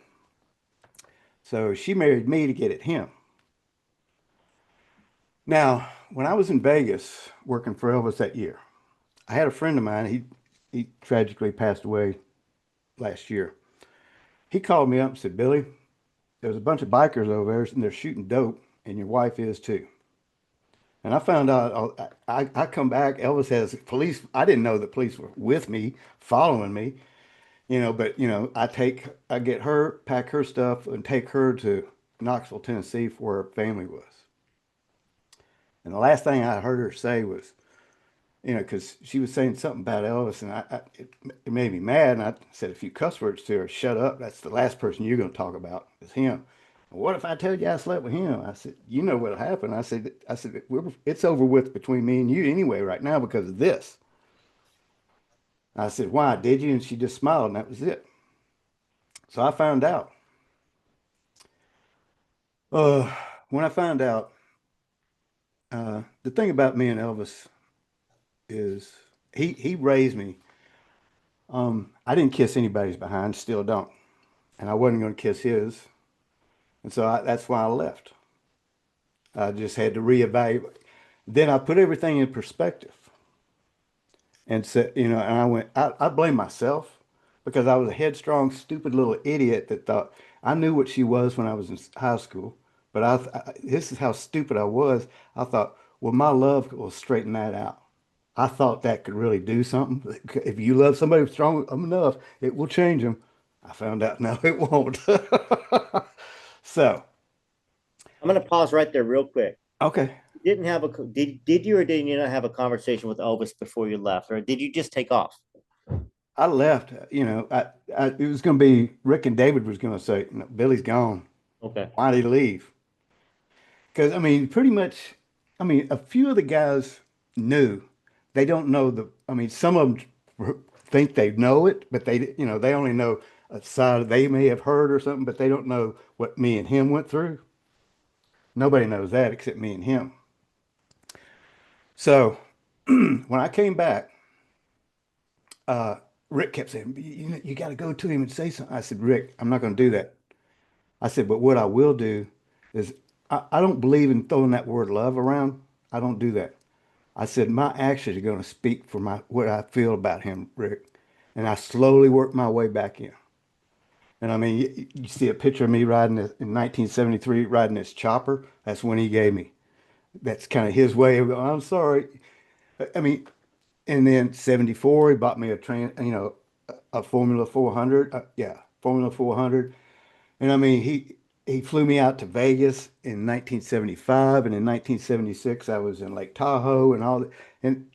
So she married me to get at him. Now, when I was in Vegas working for Elvis that year, I had a friend of mine. He tragically passed away last year. He called me up and said, Billy, there's a bunch of bikers over there and they're shooting dope, and your wife is too. And I found out, I come back, Elvis has police. I didn't know the police were with me, following me, but, I get her, pack her stuff, and take her to Knoxville, Tennessee, where her family was. And the last thing I heard her say was, because she was saying something about Elvis, and it made me mad. And I said a few cuss words to her. Shut up. That's the last person you're going to talk about is him. What if I tell you I slept with him? I said, you know what'll happen. I said, it's over with between me and you anyway right now because of this. I said, why? Did you? And she just smiled, and that was it. So I found out. Uh, when I found out, the thing about me and Elvis is he raised me. I didn't kiss anybody's behind, still don't. And I wasn't going to kiss his. And so that's why I left. I just had to reevaluate. Then I put everything in perspective and said, and I blame myself because I was a headstrong, stupid little idiot that thought I knew what she was when I was in high school. But this is how stupid I was. I thought, well, my love will straighten that out. I thought that could really do something. If you love somebody strong enough, it will change them. I found out no, it won't. So, I'm going to pause right there real quick. okay. Didn't have a did you or did you not have a conversation with Elvis before you left, or did you just take off? I left, it was going to be Rick and David was going to say, no, Billy's gone. Okay. Why did he leave? Because, I mean, pretty much, I mean, a few of the guys knew. They don't know I mean, some of them think they know it, but they only know a side they may have heard or something, but they don't know what me and him went through. Nobody knows that except me and him. So when I came back, uh, Rick kept saying, you got to go to him and say something. I said, Rick, I'm not going to do that. I said, but what I will do is I don't believe in throwing that word love around. I don't do that. I said, my actions are going to speak for what I feel about him, Rick. And I slowly worked my way back in. And I mean, you see a picture of me riding in 1973, riding this chopper. That's when he gave me. That's kind of his way of going, I'm sorry. I mean, and then 74, he bought me a Formula 400. Yeah, Formula 400. And I mean, he flew me out to Vegas in 1975, and in 1976, I was in Lake Tahoe and all that. And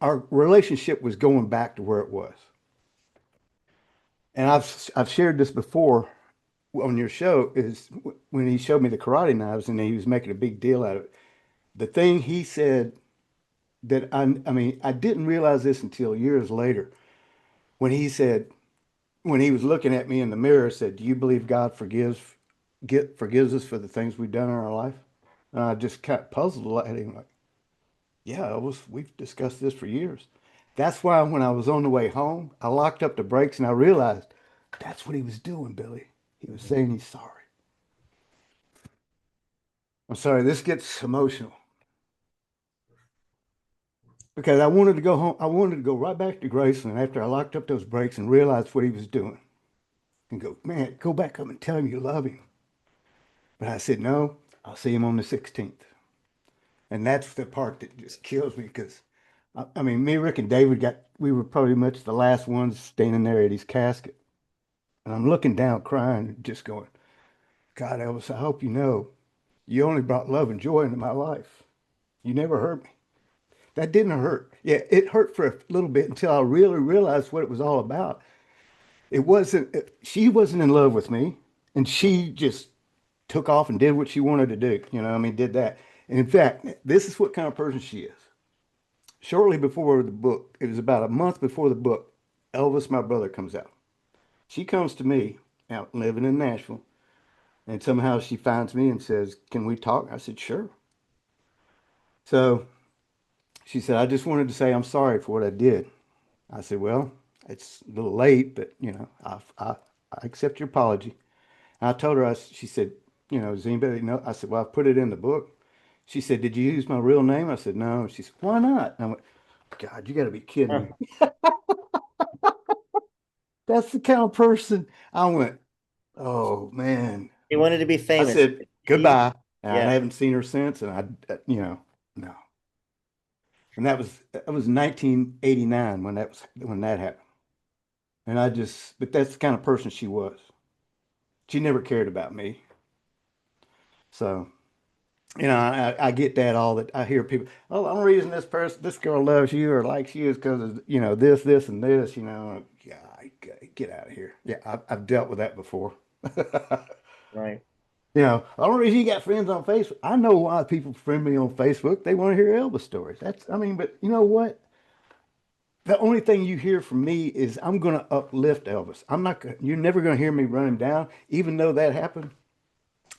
our relationship was going back to where it was. And I've shared this before on your show is when he showed me the karate knives and he was making a big deal out of it. The thing he said that I mean, I didn't realize this until years later when he said, when he was looking at me in the mirror, said, "Do you believe God forgives us for the things we've done in our life?" And I just kind of puzzled at him, like, "Yeah, we've discussed this for years." That's why when I was on the way home, I locked up the brakes and I realized that's what he was doing, Billy. He was saying he's sorry. I'm sorry, this gets emotional because I wanted to go home. I wanted to go right back to Graceland after I locked up those brakes and realized what he was doing and go, man, go back up and tell him you love him. But I said, no, I'll see him on the 16th. And that's the part that just kills me because, I mean, me, Rick, and David we were probably much the last ones standing there at his casket. And I'm looking down crying and just going, God, Elvis, I hope you know you only brought love and joy into my life. You never hurt me. That didn't hurt. Yeah, it hurt for a little bit until I really realized what it was all about. She wasn't in love with me, and she just took off and did what she wanted to do. I mean, did that. And in fact, this is what kind of person she is. Shortly before the book, it was about a month before the book, Elvis, my brother, comes out. She comes to me out living in Nashville, and somehow she finds me and says, "Can we talk?" I said, "Sure." So she said, "I just wanted to say I'm sorry for what I did." I said, "Well, it's a little late, but I accept your apology." And I told her, she said, "Does anybody know?" I said, "Well, I put it in the book." She said, "Did you use my real name?" I said, "No." She said, "Why not?" And I went, "God, you got to be kidding Huh. me." That's the kind of person I went, "Oh man." He wanted to be I famous. said, "Goodbye." And I Yeah, haven't seen her since. And no. And that was 1989 when that happened. And but that's the kind of person she was. She never cared about me. So, I get that all that I hear people, oh, the only reason this girl loves you or likes you is because of, this, and this, yeah, get out of here. Yeah, I've dealt with that before. right. The only reason you got friends on Facebook, I know why people friend me on Facebook. They want to hear Elvis stories. I mean, but you know what? The only thing you hear from me is I'm going to uplift Elvis. You're never going to hear me run him down. Even though that happened,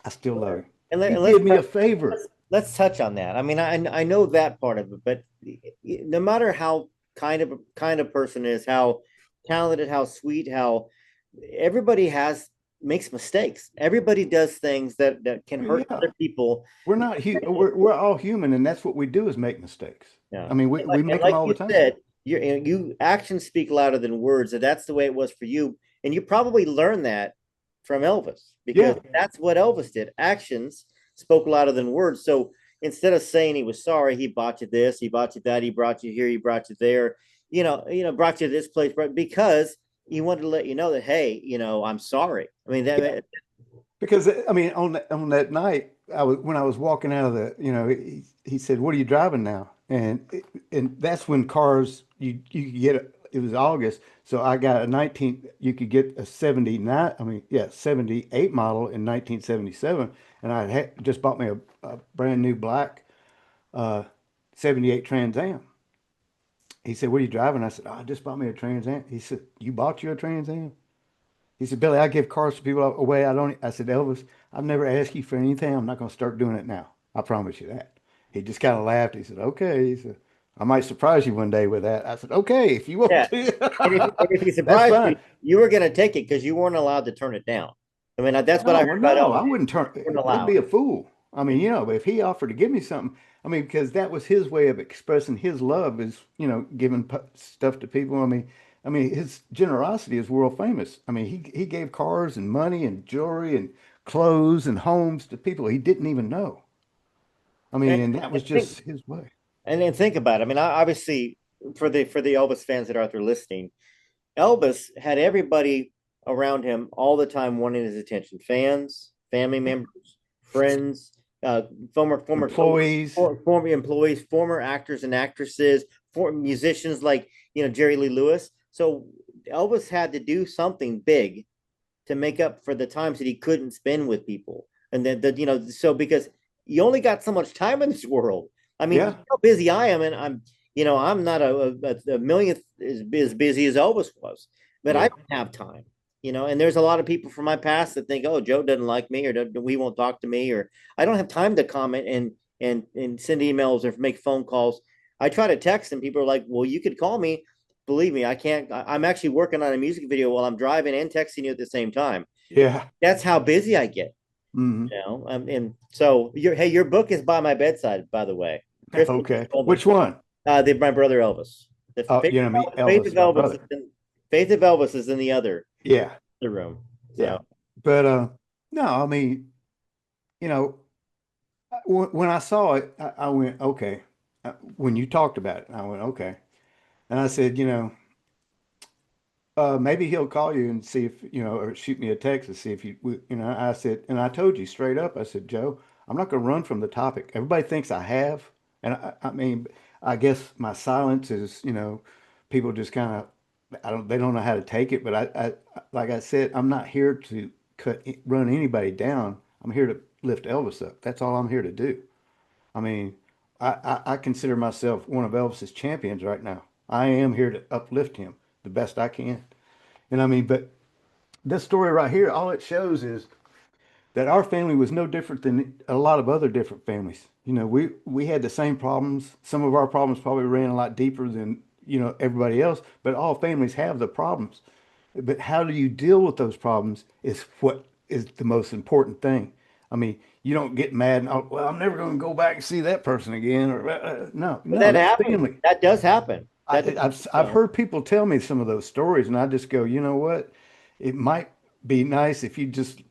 I still love Sure. him. And, He let's did me a favor. let's touch on that. I mean, I know that part of it, but no matter how kind of person is, how talented, how sweet, how everybody has makes mistakes. Everybody does things that can hurt Yeah. other people. We're not we're all human, and that's what we do is make mistakes. Yeah. I mean, we And make them like all the you time. said, you actions speak louder than words, and that's the way it was for you. And you probably learned that from Elvis because Yeah, that's what Elvis did. Actions spoke louder than words. So instead of saying he was sorry, he bought you this, he bought you that, he brought you here, he brought you there, brought you to this place, but because he wanted to let you know that, hey, I'm sorry. I mean, yeah. Because I mean, on that night, when I was walking out of he said, "What are you driving now?" And that's when cars you could get it was August, so I got a 19. You could get a 79. I mean, yeah, 78 model in 1977, and I had just bought me a brand new black uh 78 Trans Am. He said, "What are you driving?" I said, "Oh, I just bought me a Trans Am." He said, "You bought you a Trans Am?" He said, "Billy, I give cars to people away. I don't." I said, "Elvis, I've never asked you for anything. I'm not going to start doing it now. I promise you that." He just kind of laughed. He said, "Okay." He said, "I might surprise you one day with that." I said, "Okay, if you want yeah. And if he to." That's surprised you, fine. you were going to take it because you weren't allowed to turn it down. I mean, that's what I No, heard well, about no, Elvis. I wouldn't You weren't that'd be allowed. a fool. I mean, if he offered to give me something, I mean, because that was his way of expressing his love is, giving stuff to people. I mean, his generosity is world famous. I mean, he gave cars and money and jewelry and clothes and homes to people he didn't even know. I mean, And, and that was and think just his way. and think about it. I mean, obviously for the Elvis fans that are out there listening, Elvis had everybody around him all the time wanting his attention. Fans, family members, friends, uh, former coaches, Employees. former employees, former actors and actresses, former musicians like Jerry Lee Lewis. So Elvis had to do something big to make up for the times that he couldn't spend with people. And then so because you only got so much time in this world. I mean, Yeah. how busy I am, and I'm not a millionth as busy as Elvis was, but I Yeah. don't have time. And there's a lot of people from my past that think, oh, Joe doesn't like me, or we won't talk to me, or I don't have time to comment and send emails or make phone calls. I try to text, and people are like, well, you could call me. Believe me, I can't. I'm actually working on a music video while I'm driving and texting you at the same time. Yeah. That's how busy I get. Hmm. And so your book is by my bedside, by the way. Crystal Okay. told me. Which one? My brother Elvis. The Oh, Faith you know me, Faith of Elvis, my Elvis brother. is in, Faith of Elvis is in Yeah. the room. Yeah. So But no, I mean, you know, when I saw it, I went, okay. When you talked about it, I went, okay. And I said, maybe he'll call you and see if, or shoot me a text to see if I said, and I told you straight up, I said, Joe, I'm not going to run from the topic. Everybody thinks I have. And I mean, I guess my silence is, people just kind of, they don't know how to take it. But like I said, I'm not here to run anybody down. I'm here to lift Elvis up. That's all I'm here to do. I mean, I consider myself one of Elvis's champions right now. I am here to uplift him the best I can. And I mean, but this story right here, all it shows is that our family was no different than a lot of other different families. We had the same problems. Some of our problems probably ran a lot deeper than, everybody else, but all families have the problems. But how do you deal with those problems is what is the most important thing. I mean, you don't get mad and, oh, well, I'm never going to go back and see that person again. Or no, but no, that that's happens. family. That does happen. I've heard people tell me some of those stories, and I just go, you know what? It might be nice if you just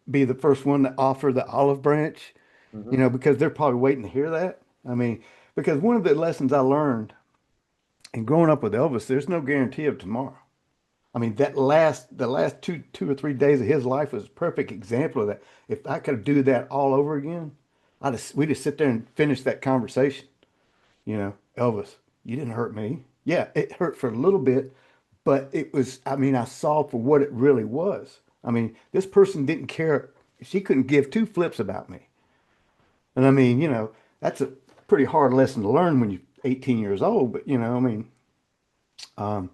be the first one to offer the olive branch, Mhm. because they're probably waiting to hear that. I mean, because one of the lessons I learned in growing up with Elvis, there's no guarantee of tomorrow. I mean, the last two or 3 days of his life was a perfect example of that. If I could do that all over again, we just sit there and finish that conversation. Elvis, you didn't hurt me. Yeah, it hurt for a little bit, but it was, I mean, I saw for what it really was. I mean, this person didn't care. She couldn't give two flips about me. And I mean, that's a pretty hard lesson to learn when you're 18 years old. But, I mean, um,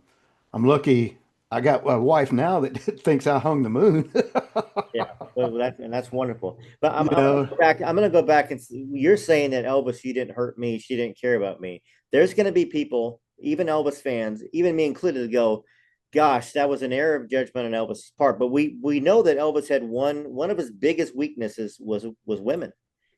I'm lucky I got a wife now that thinks I hung the moon. Yeah, well, that's wonderful. But You I'm gonna know, go back. I'm gonna go back and you're saying that Elvis, you didn't hurt me. She didn't care about me. There's gonna be people, even Elvis fans, even me included, to go, "Gosh, that was an error of judgment on Elvis's part." But we know that Elvis had one of his biggest weaknesses was women.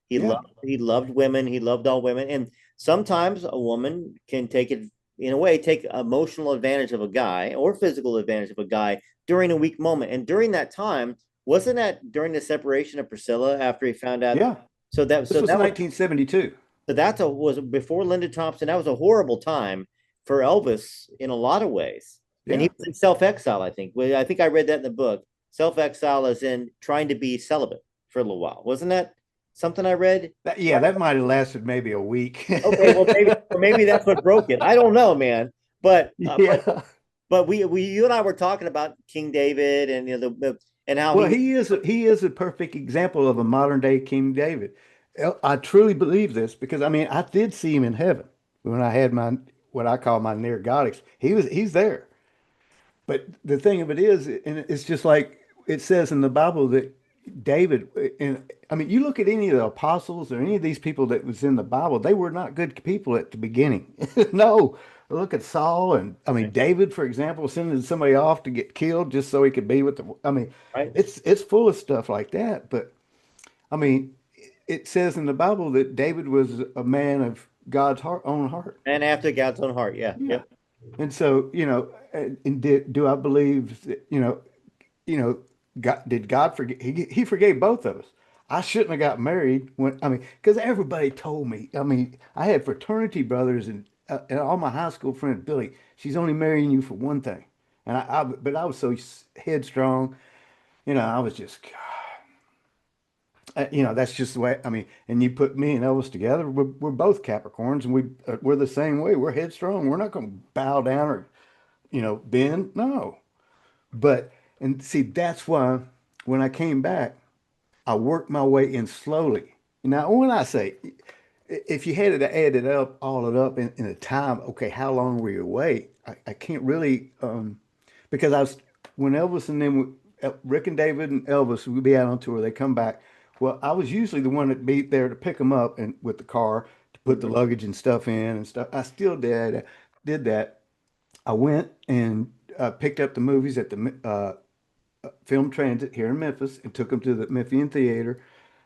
yeah, He loved women. He loved all women, and sometimes a woman can take it in a way take emotional advantage of a guy or physical advantage of a guy during a weak moment. And during that time, wasn't that during the separation of Priscilla after he found out? yeah. So that This so was that was 1972. so that's a was before Lyndon Thompson. That was a horrible time for Elvis in a lot of ways, and he Yeah. was in self exile. I think. Well, I think I read that in the book. Self exile is in trying to be celibate for a little while. Wasn't that something I read? Yeah, that might have lasted maybe a week. Okay, well maybe that's what broke it. I don't know, man. But Yeah. we you and I were talking about King David and and how he Well, was he is a perfect example of a modern day King David. I truly believe this because I mean I did see him in heaven when I had my what I call my near God. He's there. But the thing of it is, and it's just like it says in the Bible that David, and I mean, you look at any of the apostles or any of these people that was in the Bible, they were not good people at the beginning. No, look at Saul and I mean David, for example, sending somebody off to get killed just so he could be with the. I mean, right. it's full of stuff like that. But I mean, it says in the Bible that David was a man of God's own heart. And after God's own heart, yeah, Yeah. yep. And so, and do I believe that, God, did God forgive? He forgave both of us. I shouldn't have got married when, I mean, because everybody told me. I mean, I had fraternity brothers and all my high school friends, Billy, she's only marrying you for one thing. And but I was so headstrong, I was just, that's just the way, I mean, and you put me and Elvis together, we're both Capricorns and we're the same way. We're headstrong. We're not going to bow down or, bend. No. But, and see, that's why when I came back, I worked my way in slowly. Now, when I say, if you had to add it up, all it up in a time, okay, how long were you away? I can't really, because when Elvis and them, Rick and David and Elvis would be out on tour, they come back. Well, I was usually the one that be there to pick them up and with the car to put the Mhm. luggage and stuff in and stuff. I still did that. I went and picked up the movies at the Film Transit here in Memphis and took them to the Memphian Theater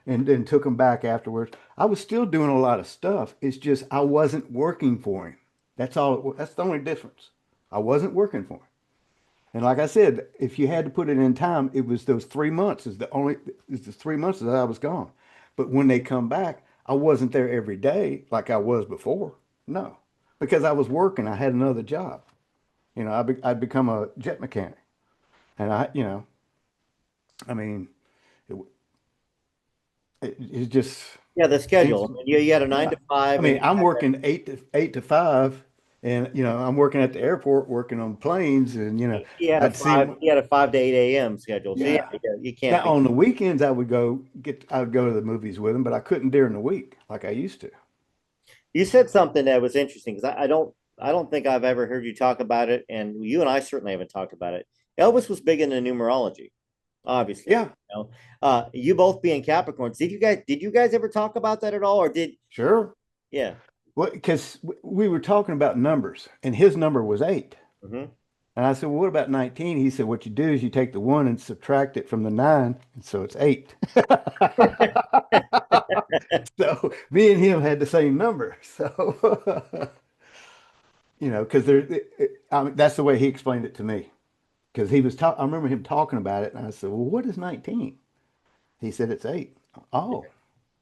and then took them back afterwards. I was still doing a lot of stuff. It's just I wasn't working for him. That's all. That's the only difference. I wasn't working for him. And like I said, if you had to put it in time, it was those 3 months is the 3 months that I was gone. But when they come back, I wasn't there every day like I was before. No, because I was working. I had another job. I'd become a jet mechanic, and I mean, it, it just Yeah, the things. schedule. I mean, you had a nine Yeah, to I five, and mean, I'm working eight to five, and I'm working at the airport, working on planes, and I'd see them. he had a 5 to 8 a.m. schedule. So yeah, Yeah. you can't Now be. on the weekends, I would go to the movies with him, but I couldn't during the week like I used to. You said something that was interesting because I don't think I've ever heard you talk about it, and you and I certainly haven't talked about it. Elvis was big into numerology, obviously. Yeah, You both being Capricorns, did you guys ever talk about that at all, or did sure. yeah? Well, because we were talking about numbers, and his number was 8. Hmm. And I said, well, what about 19? He said, what you do is you take the 1 and subtract it from the 9, and so it's 8. So me and him had the same number. So, because I mean, that's the way he explained it to me. Because I remember him talking about it, and I said, well, what is 19? He said, it's 8. Oh,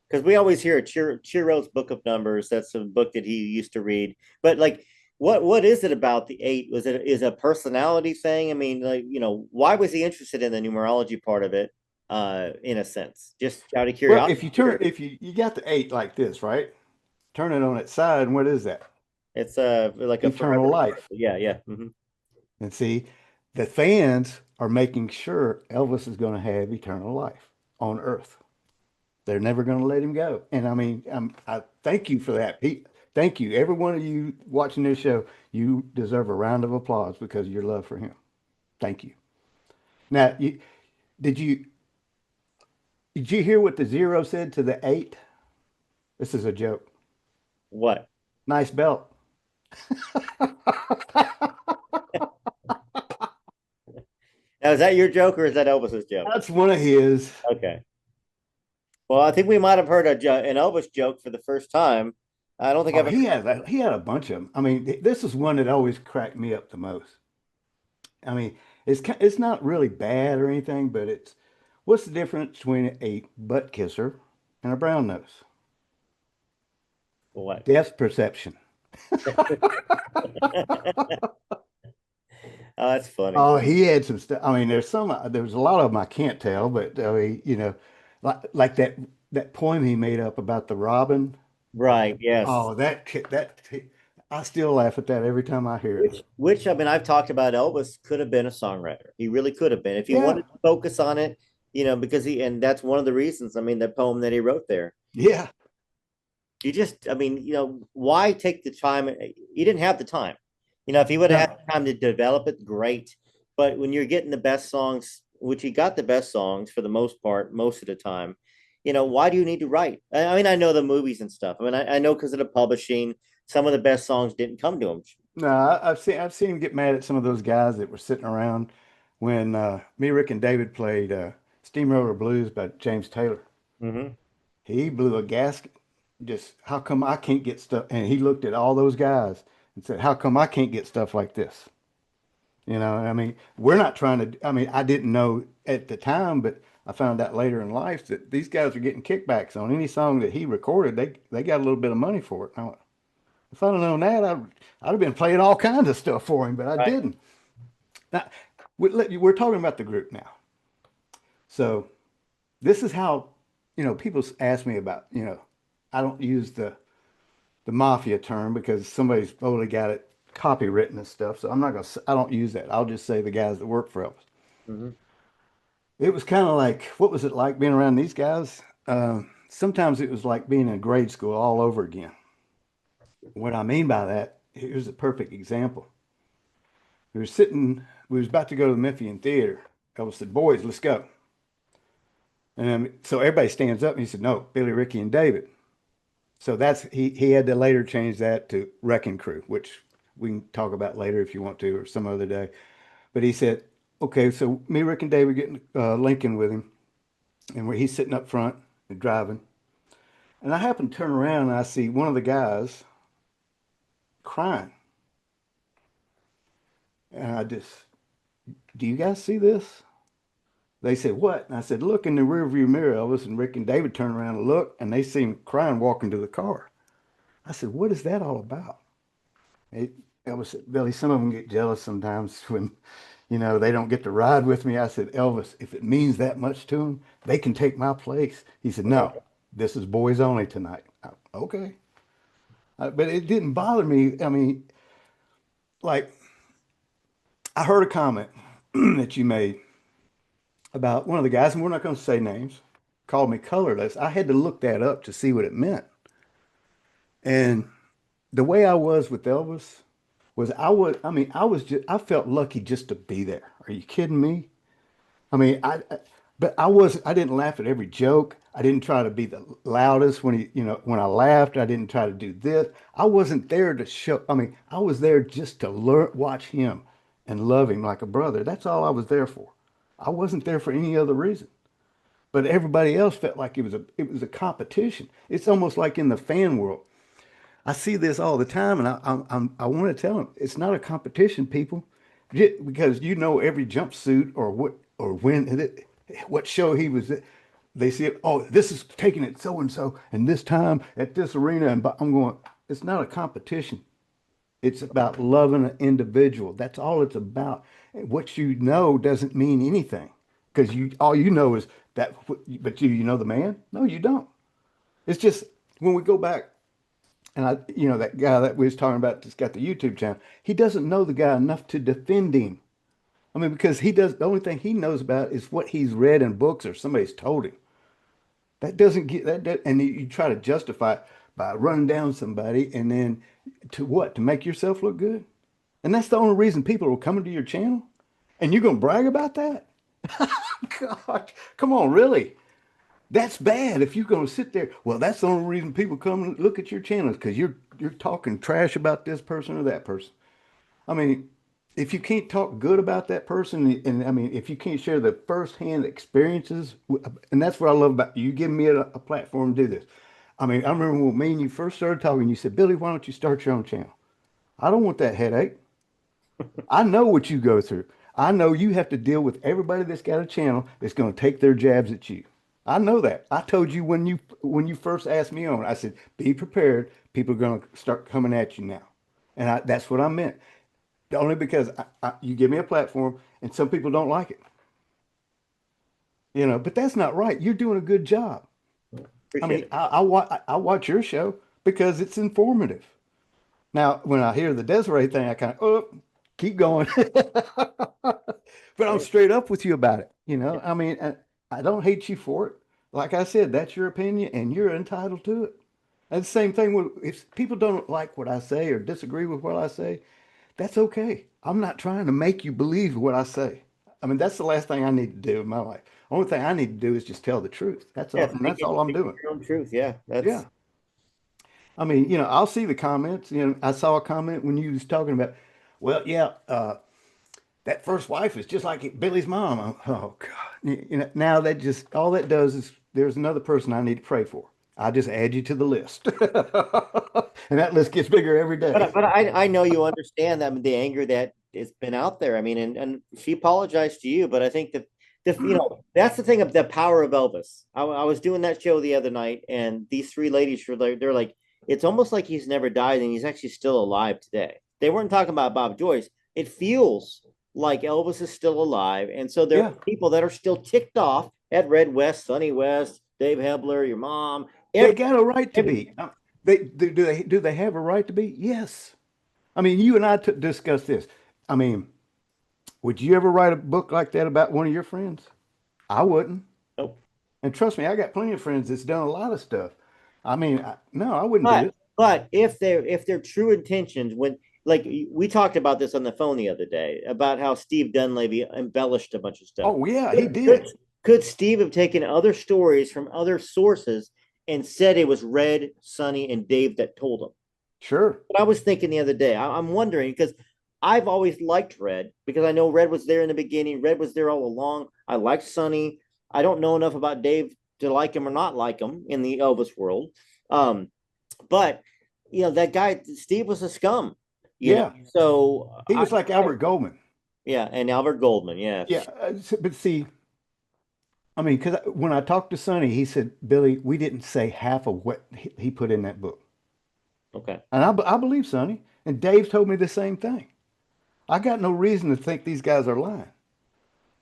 Because we always hear Chiro's Book of Numbers. That's a book that he used to read. But like, what is it about the eight? Was it is a personality thing? I mean, like, why was he interested in the numerology part of it? In a sense, just out of well, curiosity. if you got the 8 like this, right? Turn it on its side, and what is that? It's like a Eternal forever number. life. Yeah, yeah. Hmm. And see, the fans are making sure Elvis is going to have eternal life on earth. They're never going to let him go. And I mean, I thank you for that, Pete. Thank you. Every one of you watching this show, you deserve a round of applause because of your love for him. Thank you. Now, did you did you hear what the 0 said to the 8? This is a joke. What? Nice belt. Now, is that your joke or is that Elvis's joke? That's one of his. Okay. Well, I think we might have heard an Elvis joke for the first time. I don't think Oh, I've ever. he had a bunch of them. I mean, this is one that always cracked me up the most. I mean, it's not really bad or anything, but what's the difference between a butt kisser and a brown nose? What? Depth perception. Oh, that's funny. Oh, he had some stuff. I mean, there's a lot of them I can't tell, but I mean, like that poem he made up about the robin. Right. Yes. Oh, I still laugh at that every time I hear it. Which I mean, I've talked about Elvis could have been a songwriter. He really could have been if he Yeah, wanted to focus on it, because and that's one of the reasons. I mean, the poem that he wrote there. yeah, You just, I mean, why take the time? He didn't have the time. If he would have no, had time to develop it, great. But when you're getting the best songs, which he got the best songs for the most part, most of the time, why do you need to write? I mean, I know the movies and stuff. I mean, I know because of the publishing, some of the best songs didn't come to him. no. I've seen him get mad at some of those guys that were sitting around when me, Rick, and David played Steamroller Blues by James Taylor. Hmm. He blew a gasket. Just how come I can't get stuff? And he looked at all those guys and said, "How come I can't get stuff like this?" I mean, we're not trying to. I mean, I didn't know at the time, but I found out later in life that these guys are getting kickbacks on any song that he recorded. They got a little bit of money for it. Now, if I'd have known that, I'd have been playing all kinds of stuff for him, but I Right. didn't. Now, we're talking about the group now. So this is how, people ask me about, I don't use the mafia term because somebody's probably got it copywritten and stuff. So I don't use that. I'll just say the guys that work for Elvis. Hmm. It was kind of like, what was it like being around these guys? Sometimes it was like being in grade school all over again. What I mean by that, here's a perfect example. We was about to go to the Memphian Theater. Elvis said, boys, let's go. And so everybody stands up and he said, no, Billy, Ricky, and David. So he had to later change that to Wrecking Crew, which we can talk about later if you want to, or some other day. But he said, okay, so me, Rick, and David getting Lincoln with him, and where he's sitting up front and driving. And I happen to turn around and I see one of the guys crying. And do you guys see this? They said, what? And I said, look in the rearview mirror, Elvis. And Rick and David turned around and looked, and they see him crying walking to the car. I said, what is that all about? It, Elvis said, Billy, some of them get jealous sometimes when, they don't get to ride with me. I said, Elvis, if it means that much to them, they can take my place. He said, Right. no, this is boys only tonight. Okay. But it didn't bother me. I mean, like, I heard a comment that you made about one of the guys, and we're not going to say names, called me colorless. I had to look that up to see what it meant. And the way I was with Elvis was I felt lucky just to be there. Are you kidding me? I mean, but I didn't laugh at every joke. I didn't try to be the loudest when I laughed. I didn't try to do this. I wasn't there to show. I mean, I was there just to watch him and love him like a brother. That's all I was there for. I wasn't there for any other reason. But everybody else felt like it was a competition. It's almost like in the fan world. I see this all the time, and I want to tell them it's not a competition, people, because every jumpsuit or what show he was at. They see it. Oh, this is taking it so and so, and this time at this arena, and I'm going. It's not a competition. It's about loving an individual. That's all it's about. What you know doesn't mean anything because all you know is that. But you know the man? No, you don't. It's just when we go back. And that guy that we was talking about that's got the YouTube channel, he doesn't know the guy enough to defend him. I mean, because the only thing he knows about is what he's read in books or somebody's told him. That doesn't get and you try to justify it by running down somebody and then to what? To make yourself look good? And that's the only reason people are coming to your channel? And you're gonna brag about that? God, come on, really? That's bad if you're going to sit there. Well, that's the only reason people come and look at your channels because you're talking trash about this person or that person. I mean, if you can't talk good about that person, and I mean, if you can't share the firsthand experiences, and that's what I love about you, you giving me a platform to do this. I mean, I remember when me and you first started talking, you said, Billy, why don't you start your own channel? I don't want that headache. I know what you go through. I know you have to deal with everybody that's got a channel that's going to take their jabs at you. I know that. I told you when you first asked me on, I said, be prepared. People are going to start coming at you now. And that's what I meant. Only because you give me a platform and some people don't like it. But that's not right. You're doing a good job. I Appreciate mean, it. I watch your show because it's informative. Now, when I hear the Desiree thing, I kind of, keep going. But I'm Right. straight up with you about it. I mean, I don't hate you for it. Like I said, that's your opinion and you're entitled to it. And the same thing if people don't like what I say or disagree with what I say, that's okay. I'm not trying to make you believe what I say. I mean, that's the last thing I need to do in my life. Only thing I need to do is just tell the truth. That's all, Yeah, and that's all I'm speak doing. your own truth. Yeah, Yeah. that's I mean, I'll see the comments. I saw a comment when you was talking about, well, yeah, that first wife is just like Billy's mom. Oh God. Now that just all that does is there's another person I need to pray for. I just add you to the list. And that list gets bigger every day. but I know you understand that the anger that has been out there. I mean, and she apologized to you, but I think that that's the thing of the power of Elvis. I was doing that show the other night, and these three ladies were like, they're like, it's almost like he's never died and he's actually still alive today. They weren't talking about Bob Joyce. It feels like Elvis is still alive, and so there Yeah, are people that are still ticked off at Red West, Sonny West, Dave Hebler, your mom. they Every, got a right to every be. Do they have a right to be? Yes. I mean, you and I discussed this. I mean, would you ever write a book like that about one of your friends? I wouldn't. nope. And trust me, I got plenty of friends that's done a lot of stuff. I mean, no, I wouldn't do But it. but if their true intentions, when like we talked about this on the phone the other day about how Steve Dunleavy embellished a bunch of stuff. Oh yeah, he Could, could, did. could Steve have taken other stories from other sources and said it was Red, Sonny, and Dave that told him? Sure. What I was thinking the other day, I'm wondering because I've always liked Red because I know Red was there in the beginning. Red was there all along. I like Sonny. I don't know enough about Dave to like him or not like him in the Elvis world. Um, but that guy Steve was a scum. Yeah. So He was like Albert Goldman. yeah, and Albert Goldman, yeah, Yeah. But see, I mean, because when I talked to Sonny, he said, Billy, we didn't say half of what he put in that book. okay, And I believe Sonny. And Dave told me the same thing. I got no reason to think these guys are lying.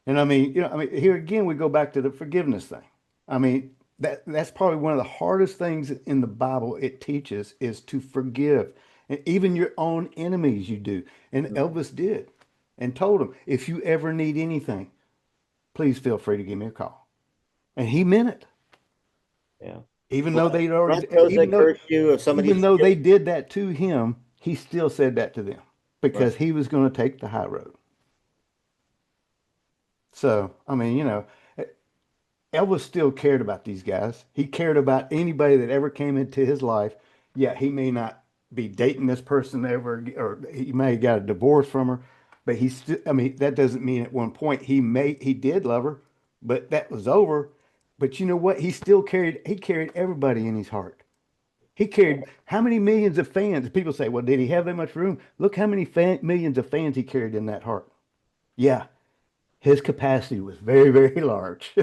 And I mean, here again, we go back to the forgiveness thing. I mean, that's probably one of the hardest things in the Bible it teaches is to forgive. And even your own enemies you do. And Elvis did and told him, if you ever need anything, please feel free to give me a call. And he meant it. yeah. Even though Blood, they'd blood already, throws even that though, curse you. If even somebody's though they did that to him, he still said that to them right, because he was going to take the high road. So, I mean, Elvis still cared about these guys. He cared about anybody that ever came into his life. Yeah, he may not be dating this person ever, or he may have got a divorce from her, but he still, I mean, that doesn't mean at one point he did love her, but that was over. But you know what? He carried everybody in his heart. He carried how many millions of fans? People say, well, did he have that much room? Look how many millions of fans he carried in that heart. Yeah, his capacity was very, very large.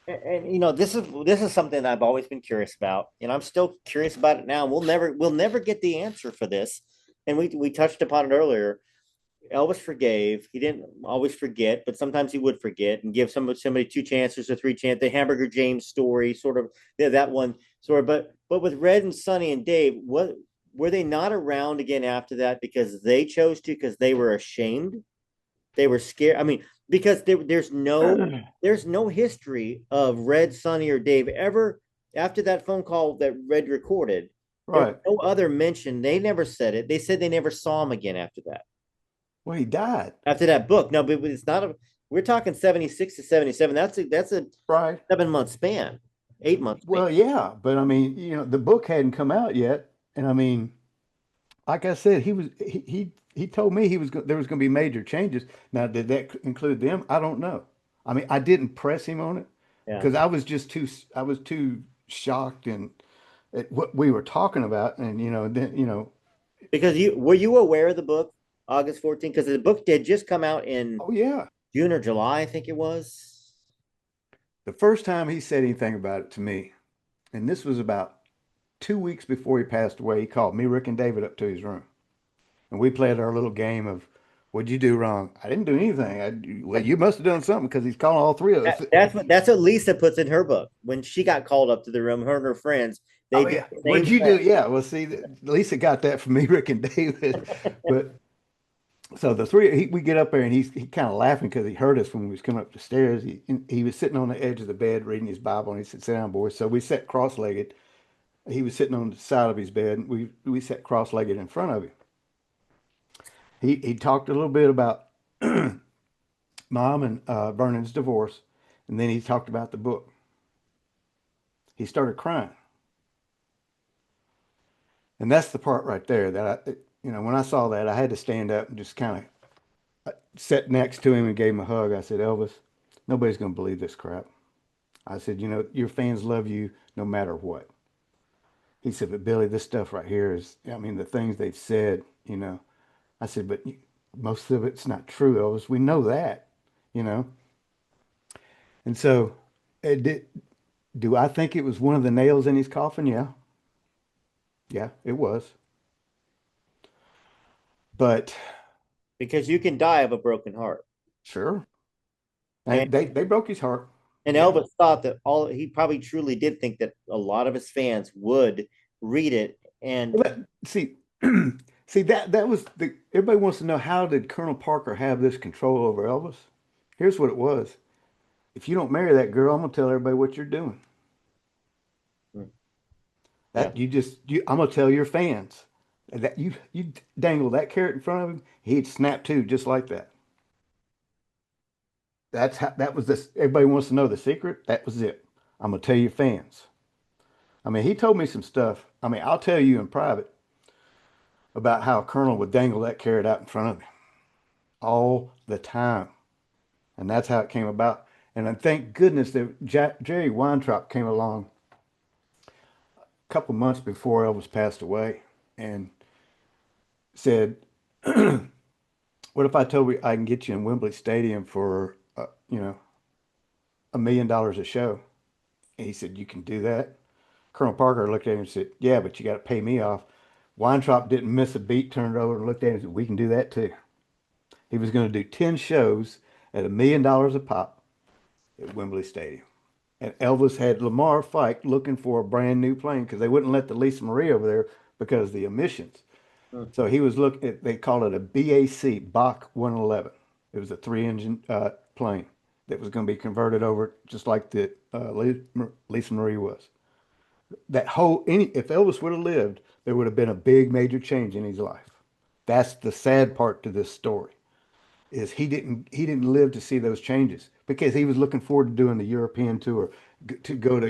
and this is something that I've always been curious about, and I'm still curious about it now. We'll never get the answer for this, and we touched upon it earlier. Elvis forgave. He didn't always forget, but sometimes he would forget and give somebody two chances or three chances. The Hamburger James story, sort of, yeah, that one sort of. But with Red and Sonny and Dave, what were they not around again after that because they chose to because they were ashamed? They were scared. I mean, because there's no history of Red, Sonny, or Dave ever after that phone call that Red recorded. There was Right. no other mention. They never said it. They said they never saw him again after that. Well, he died. After that book. No, but it's not a. We're talking 76 to 77. That's a Right. 7 month span, 8 month span. Well, yeah, but I mean, the book hadn't come out yet, and I mean, like I said, he told me there was going to be major changes. Now, did that include them? I don't know. I mean, I didn't press him on it Yeah, because I was too shocked and at what we were talking about, and then because you were you aware of the book August 14th because the book did just come out in oh yeah, June or July, I think it was. the first time he said anything about it to me, and this was about 2 weeks before he passed away, he called me, Rick, and David up to his room. And we played our little game of what'd you do wrong? I didn't do anything. Well, you must have done something because he's calling all three of us. That's what Lisa puts in her book when she got called up to the room. Her and her friends they Oh did yeah, the what'd same you do? thing. Yeah, well, see, Lisa got that from me, Rick, and David. But so the three, we get up there and he kind of laughing because he heard us when we was coming up the stairs. He was sitting on the edge of the bed reading his Bible, and he said, "Sit down, boys." So we sat cross-legged. He was sitting on the side of his bed, and we sat cross-legged in front of him. He talked a little bit about mom and Vernon's divorce, and then he talked about the book. He started crying, and that's the part right there that when I saw that, I had to stand up and just kind of sat next to him and gave him a hug. I said, Elvis, nobody's going to believe this crap. I said, your fans love you no matter what. He said, but Billy, this stuff right here is, I mean, the things they've said. I said, but most of it's not true, Elvis. We know that, you know. And so, it did, do I think it was one of the nails in his coffin? Yeah. Yeah, it was. But because you can die of a broken heart. sure. And And they broke his heart. and Yeah. Elvis thought that all he probably truly did think that a lot of his fans would read it and Well, see, see that was the everybody wants to know how did Colonel Parker have this control over Elvis? Here's what it was. If you don't marry that girl, I'm gonna tell everybody what you're doing. yeah. That I'm gonna tell your fans that you dangle that carrot in front of him, he'd snap to just like that. That's how that was this. Everybody wants to know the secret. That was it. I'm gonna tell your fans. I mean, he told me some stuff. I mean, I'll tell you in private about how Colonel would dangle that carrot out in front of me all the time. And that's how it came about. And I thank goodness that Jerry Weintraub came along a couple months before Elvis passed away and said, "What if I told you I can get you in Wembley Stadium for $1 million a show?" And he said, "You can do that." Colonel Parker looked at him and said, "Yeah, but you got to pay me off." Weintraub didn't miss a beat, turned over and looked at him and said, "We can do that too." He was going to do 10 shows at $1 million a pop at Wembley Stadium. And Elvis had Lamar Fike looking for a brand new plane because they wouldn't let the Lisa Marie over there because of the emissions. Mm. So he was looking at, they called it a BAC, Bach 111. It was a three-engine plane that was going to be converted over just like the Lisa Marie was. If Elvis would have lived, there would have been a big major change in his life. That's the sad part to this story is he didn't live to see those changes because he was looking forward to doing the European tour, to go to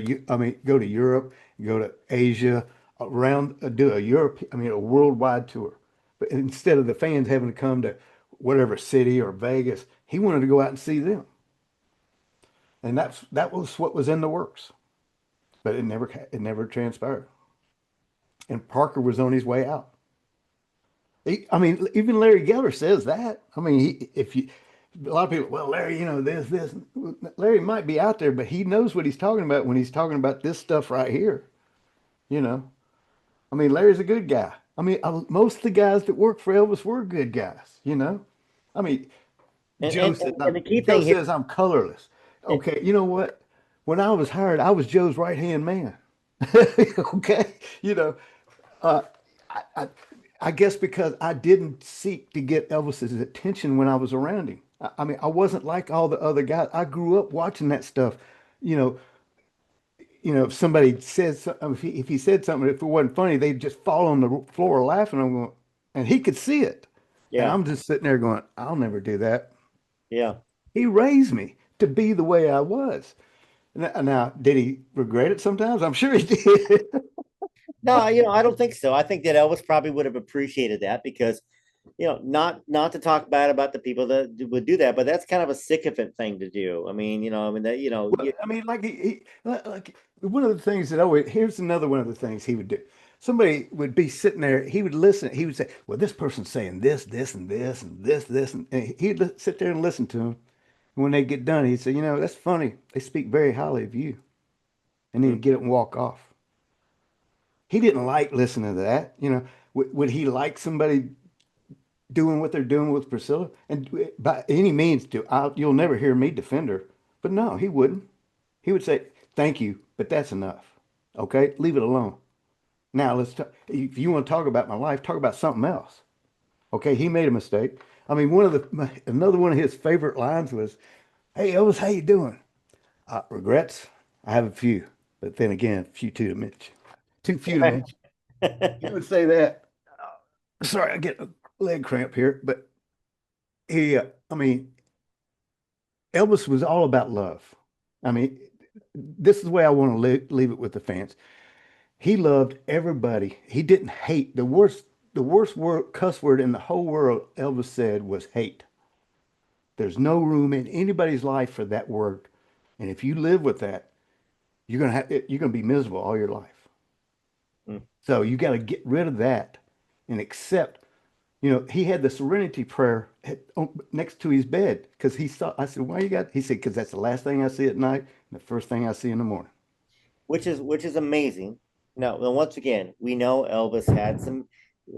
Europe, go to Asia, around do a a worldwide tour. But instead of the fans having to come to whatever city or Vegas, he wanted to go out and see them, and that was what was in the works. But it never transpired, and Parker was on his way out. I mean, even Larry Geller says that. I mean, if you, a lot of people, well, Larry, this. Larry might be out there, but he knows what he's talking about when he's talking about this stuff right here. You know, I mean, Larry's a good guy. I mean, most of the guys that work for Elvis were good guys. I mean, and, and, and the key Joe thing here says I'm colorless. and, Okay, you know what? When I was hired, I was Joe's right hand man. Okay, you know, uh, I, I, I guess because I didn't seek to get Elvis's attention when I was around him. I mean, I wasn't like all the other guys. I grew up watching that stuff. You know, if somebody says, if he said something, if it wasn't funny, they'd just fall on the floor laughing. I'm going, and he could see it, and yeah, I'm just sitting there going, I'll never do that. yeah. He raised me to be the way I was. Now, did he regret it sometimes? I'm sure he did. No, I don't think so. I think that Elvis probably would have appreciated that because, not to talk bad about the people that would do that, but that's kind of a sycophant thing to do. I mean that, Well, I mean, like like one of the things that always here's another one of the things he would do. Somebody would be sitting there, he would listen, he would say, "Well, this person's saying this, this, and this, and this," and he'd sit there and listen to them. And when they get done, he'd say, "That's funny. They speak very highly of you," and then mm, he'd get up and walk off. He didn't like listening to that. Would he like somebody doing what they're doing with Priscilla? And by any means, you'll never hear me defend her. But no, he wouldn't. He would say, "Thank you, but that's enough. Okay, leave it alone. Now let's talk. If you want to talk about my life, talk about something else." Okay, he made a mistake. I mean, another one of his favorite lines was, "Hey Elvis, how you doing? Regrets? I have a few, but then again, few too to mention. Too few to mention." He would say that. Sorry, I get a leg cramp here, but I mean, Elvis was all about love. I mean, this is the way I want to leave it with the fans. He loved everybody. He didn't hate. The worst cuss word in the whole world, Elvis said, was hate. There's no room in anybody's life for that word. And if you live with that, you're gonna be miserable all your life. mm, So you got to get rid of that and accept. He had the serenity prayer next to his bed because he saw, I said, why you got, he said, because that's the last thing I see at night and the first thing I see in the morning. which is amazing. Now, once again, we know Elvis had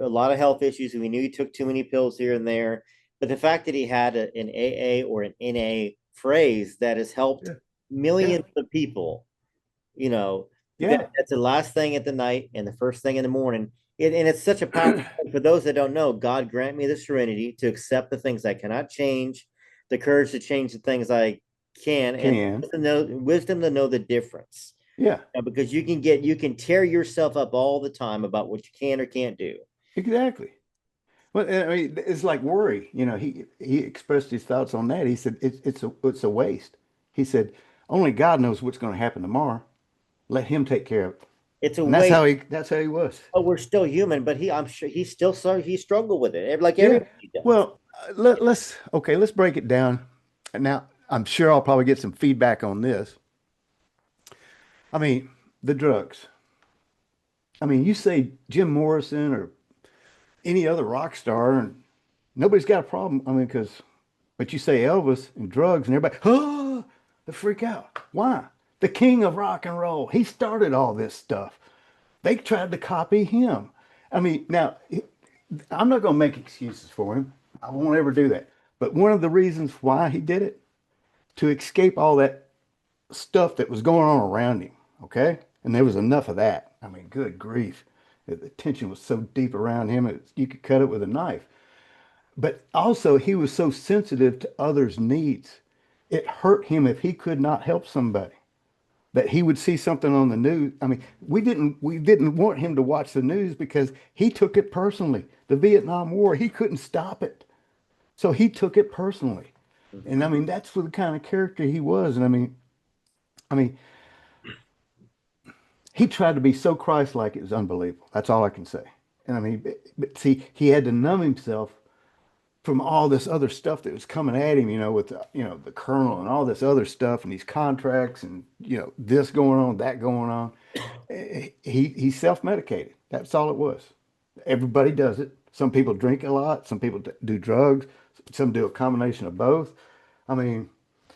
a lot of health issues, and we knew he took too many pills here and there. But the fact that he had an AA or an NA phrase that has helped Yeah. Yeah. millions of people, you know, Yeah. that's the last thing at the night and the first thing in the morning. And it's such a powerful for those that don't know. God grant me the serenity to accept the things I cannot change, the courage to change the things I can, and Can. wisdom to know the difference. Yeah. Because you can tear yourself up all the time about what you can or can't do. Exactly. Well, I mean, it's like worry. He expressed his thoughts on that. He said it's a waste. He said only God knows what's going to happen tomorrow. Let him take care of it. It's a And that's way. how he was. Oh, we're still human, but I'm sure he's still sorry. He struggled with it, like Yeah. everybody does. Well, let's break it down. And now I'm sure I'll probably get some feedback on this. I mean, the drugs. I mean, you say Jim Morrison or any other rock star, and nobody's got a problem. I mean, but you say Elvis and drugs, and everybody, oh, they freak out. Why? The king of rock and roll. He started all this stuff. They tried to copy him. I mean, now, I'm not going to make excuses for him. I won't ever do that. But one of the reasons why he did it, to escape all that stuff that was going on around him. Okay. And there was enough of that. I mean, good grief. The tension was so deep around him, you could cut it with a knife. But also, he was so sensitive to others' needs. It hurt him if he could not help somebody. That he would see something on the news. I mean, we didn't want him to watch the news because he took it personally. The Vietnam War, he couldn't stop it. So he took it personally. And I mean, that's the kind of character he was. And I mean, he tried to be so Christ-like, it was unbelievable. That's all I can say. And I mean, but see, he had to numb himself from all this other stuff that was coming at him, with the colonel and all this other stuff and these contracts and this going on, that going on. He self-medicated. That's all it was. Everybody does it. Some people drink a lot. Some people do drugs. Some do a combination of both. I mean,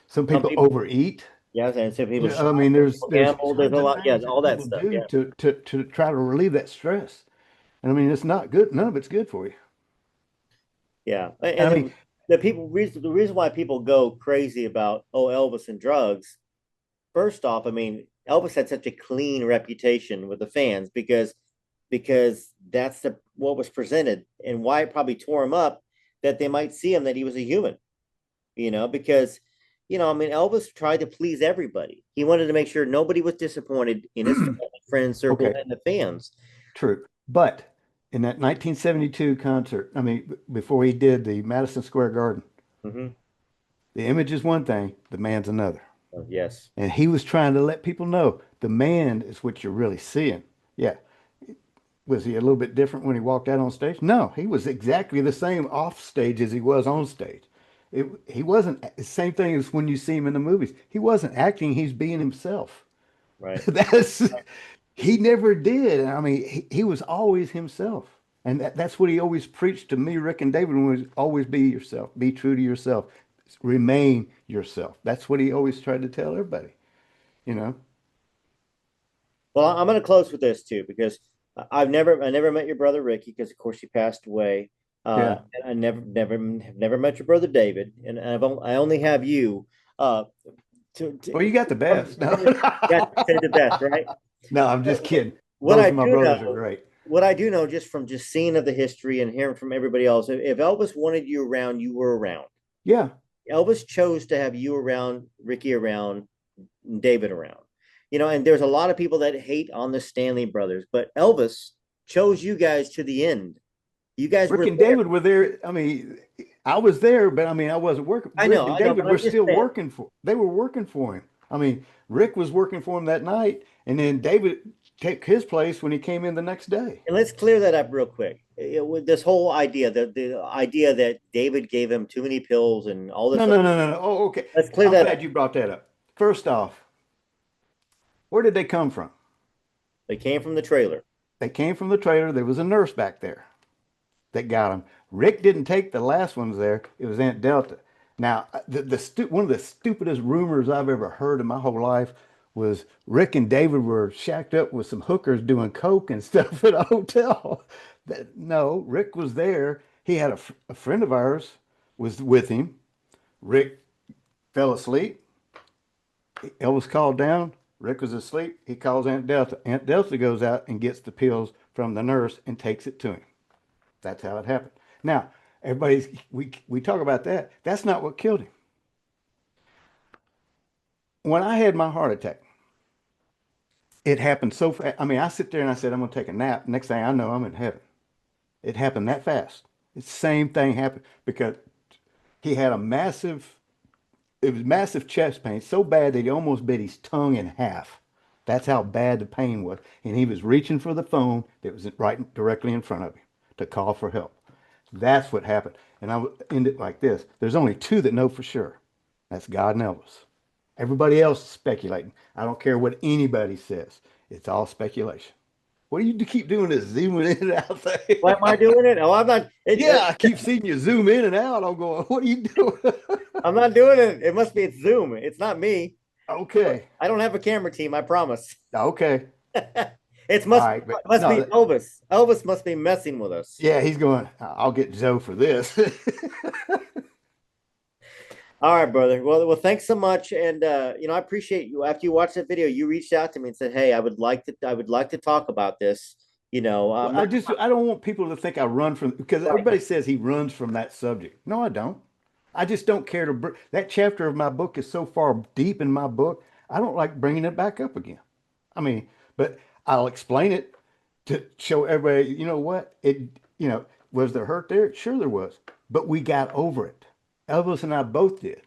some Some people people, overeat. yeah, and some people I shop, mean, some there's people there's gamble. There's a tons of lot, yeah, things all that that people stuff. do Yeah, to try to relieve that stress. And I mean, it's not good. None of it's good for you. yeah. And And I mean, the reason why people go crazy about Elvis and drugs. First off, I mean Elvis had such a clean reputation with the fans because that's what was presented and why it probably tore him up that they might see him that he was a human. Because I mean Elvis tried to please everybody. He wanted to make sure nobody was disappointed in his family, friend circle okay, and the fans. true. But in that 1972 concert, I mean, before he did the Madison Square Garden, Mm-hmm. the image is one thing, the man's another. Oh, yes. And he was trying to let people know the man is what you're really seeing. Yeah. Was he a little bit different when he walked out on stage? No, he was exactly the same off stage as he was on stage. He wasn't the same thing as when you see him in the movies. He wasn't acting, he's being himself. Right. That's he never did. I mean, he was always himself. And that's what he always preached to me, Rick and David, was always be yourself, be true to yourself, remain yourself. That's what he always tried to tell everybody, you know? Well, I'm going to close with this too because I never met your brother Ricky because of course he passed away. Yeah. And I have never met your brother David, and I only have you. Uh, Well, you got the best. No, yeah, say the best, right? no, I'm just kidding. What Both I of my do brothers are know, great. what I do know, just from just seeing of the history and hearing from everybody else, if Elvis wanted you around, you were around. Yeah. Elvis chose to have you around, Ricky around, David around. And there's a lot of people that hate on the Stanley brothers, but Elvis chose you guys to the end. You guys Rick were and there. David were there. I mean, I was there, but I mean, I wasn't working. Rick and I know, David but were I'm just still saying. working they were working for him. I mean, Rick was working for him that night, and then David took his place when he came in the next day. And let's clear that up real quick. With this whole idea, the idea that David gave him too many pills and all this No, stuff. no, no, no, no. Oh, okay. Let's clear I'm that glad up. you brought that up. First off, where did they come from? They came from the trailer. They came from the trailer. There was a nurse back there that got them. Rick didn't take the last ones there. It was Aunt Delta. Now, one of the stupidest rumors I've ever heard in my whole life was Rick and David were shacked up with some hookers doing coke and stuff at a hotel. No, Rick was there. He had a friend of ours was with him. Rick fell asleep. Elvis called down. Rick was asleep. He calls Aunt Delta. Aunt Delta goes out and gets the pills from the nurse and takes it to him. That's how it happened. Now, we talk about that. That's not what killed him. When I had my heart attack, it happened so fast. I mean, I sit there and I said, I'm going to take a nap. Next thing I know, I'm in heaven. It happened that fast. The same thing happened because he had it was massive chest pain, so bad that he almost bit his tongue in half. That's how bad the pain was. And he was reaching for the phone that was right directly in front of him to call for help. That's what happened. And I would end it like this. There's only two that know for sure. That's God and Elvis. Everybody else is speculating. I don't care what anybody says. It's all speculation. What do you keep doing this zooming in and out thing? Why am I doing it? Oh, I'm not. Yeah, I keep seeing you zoom in and out. I'm going, what are you doing? I'm not doing it. It must be it's Zoom. It's not me. Okay. I don't have a camera team. I promise. Okay. It All must right. But must no, be Elvis. Elvis must be messing with us. yeah, he's going, I'll get Joe for this. All right, brother. Well, thanks so much. And I appreciate you. After you watched that video, you reached out to me and said, "Hey, I would like to talk about this." Well, I don't want people to think I run from, because Right. everybody says he runs from that subject. No, I don't. I just don't care that chapter of my book is so far deep in my book. I don't like bringing it back up again. I mean, but I'll explain it to show everybody, you know what? Was there hurt there? Sure there was, but we got over it. Elvis and I both did.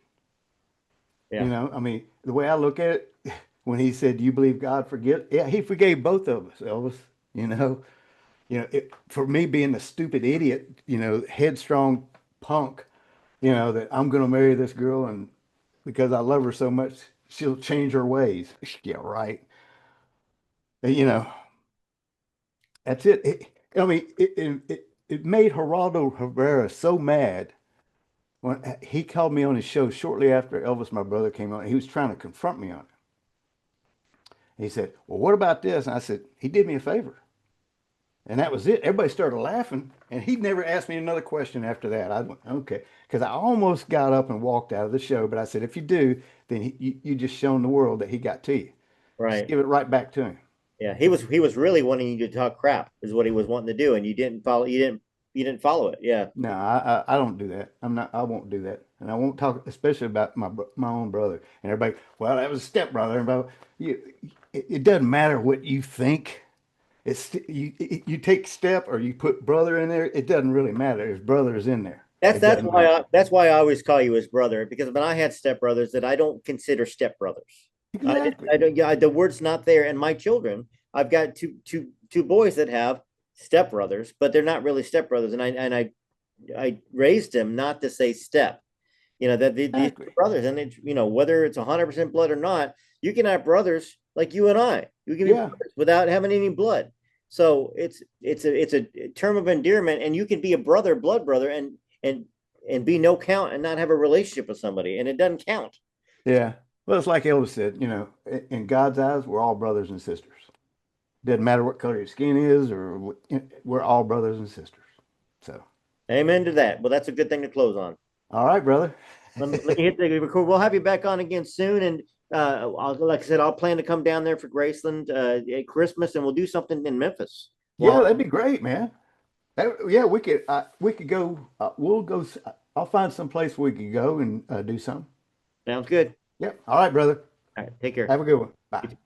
Yeah. I mean, the way I look at it, when he said, "Do you believe God forget?" Yeah, he forgave both of us, Elvis. You know, for me being the stupid idiot, headstrong punk, that I'm going to marry this girl and because I love her so much, she'll change her ways. Yeah, right. And, that's it. I mean, it made Geraldo Rivera so mad when he called me on his show shortly after Elvis, my brother, came on. He was trying to confront me on it. He said, "Well, what about this?" And I said, "He did me a favor." And that was it. Everybody started laughing, and he never asked me another question after that. I went, okay, because I almost got up and walked out of the show, but I said, if you do, then you just shown the world that he got to you. Just Right. give it right back to him. Yeah. He was really wanting you to talk crap, is what he was wanting to do, and you didn't follow. You didn't follow it. Yeah. No, I don't do that. I'm not. I won't do that, and I won't talk, especially about my own brother. And everybody, well, that was a stepbrother. And it doesn't matter what you think. You take step or you put brother in there. It doesn't really matter. His brother is in there. That's It that's doesn't why matter. I always call you his brother, because when I had stepbrothers that I don't consider stepbrothers. I Exactly. don't. Yeah, the word's not there. And my children, I've got two boys that have stepbrothers, but they're not really stepbrothers. And I raised them not to say step. That these Exactly. are brothers, and whether it's 100% blood or not, you can have brothers like you and I. You can be Yeah. brothers without having any blood. So it's a term of endearment, and you can be a brother, blood brother, and and be no count and not have a relationship with somebody, and it doesn't count. Yeah. Well, it's like Elvis said, in God's eyes, we're all brothers and sisters. Doesn't matter what color your skin is, we're all brothers and sisters. So, Amen to that. Well, that's a good thing to close on. all right, brother. Let me hit the record. We'll have you back on again soon, and like I said, I'll plan to come down there for Graceland at Christmas, and we'll do something in Memphis. Yeah, Well, that'd be great, man. Yeah, we could go. We'll go. I'll find some place we could go and do something. sounds good. Yep. All right, brother. All right, take care. Have a good one. Bye.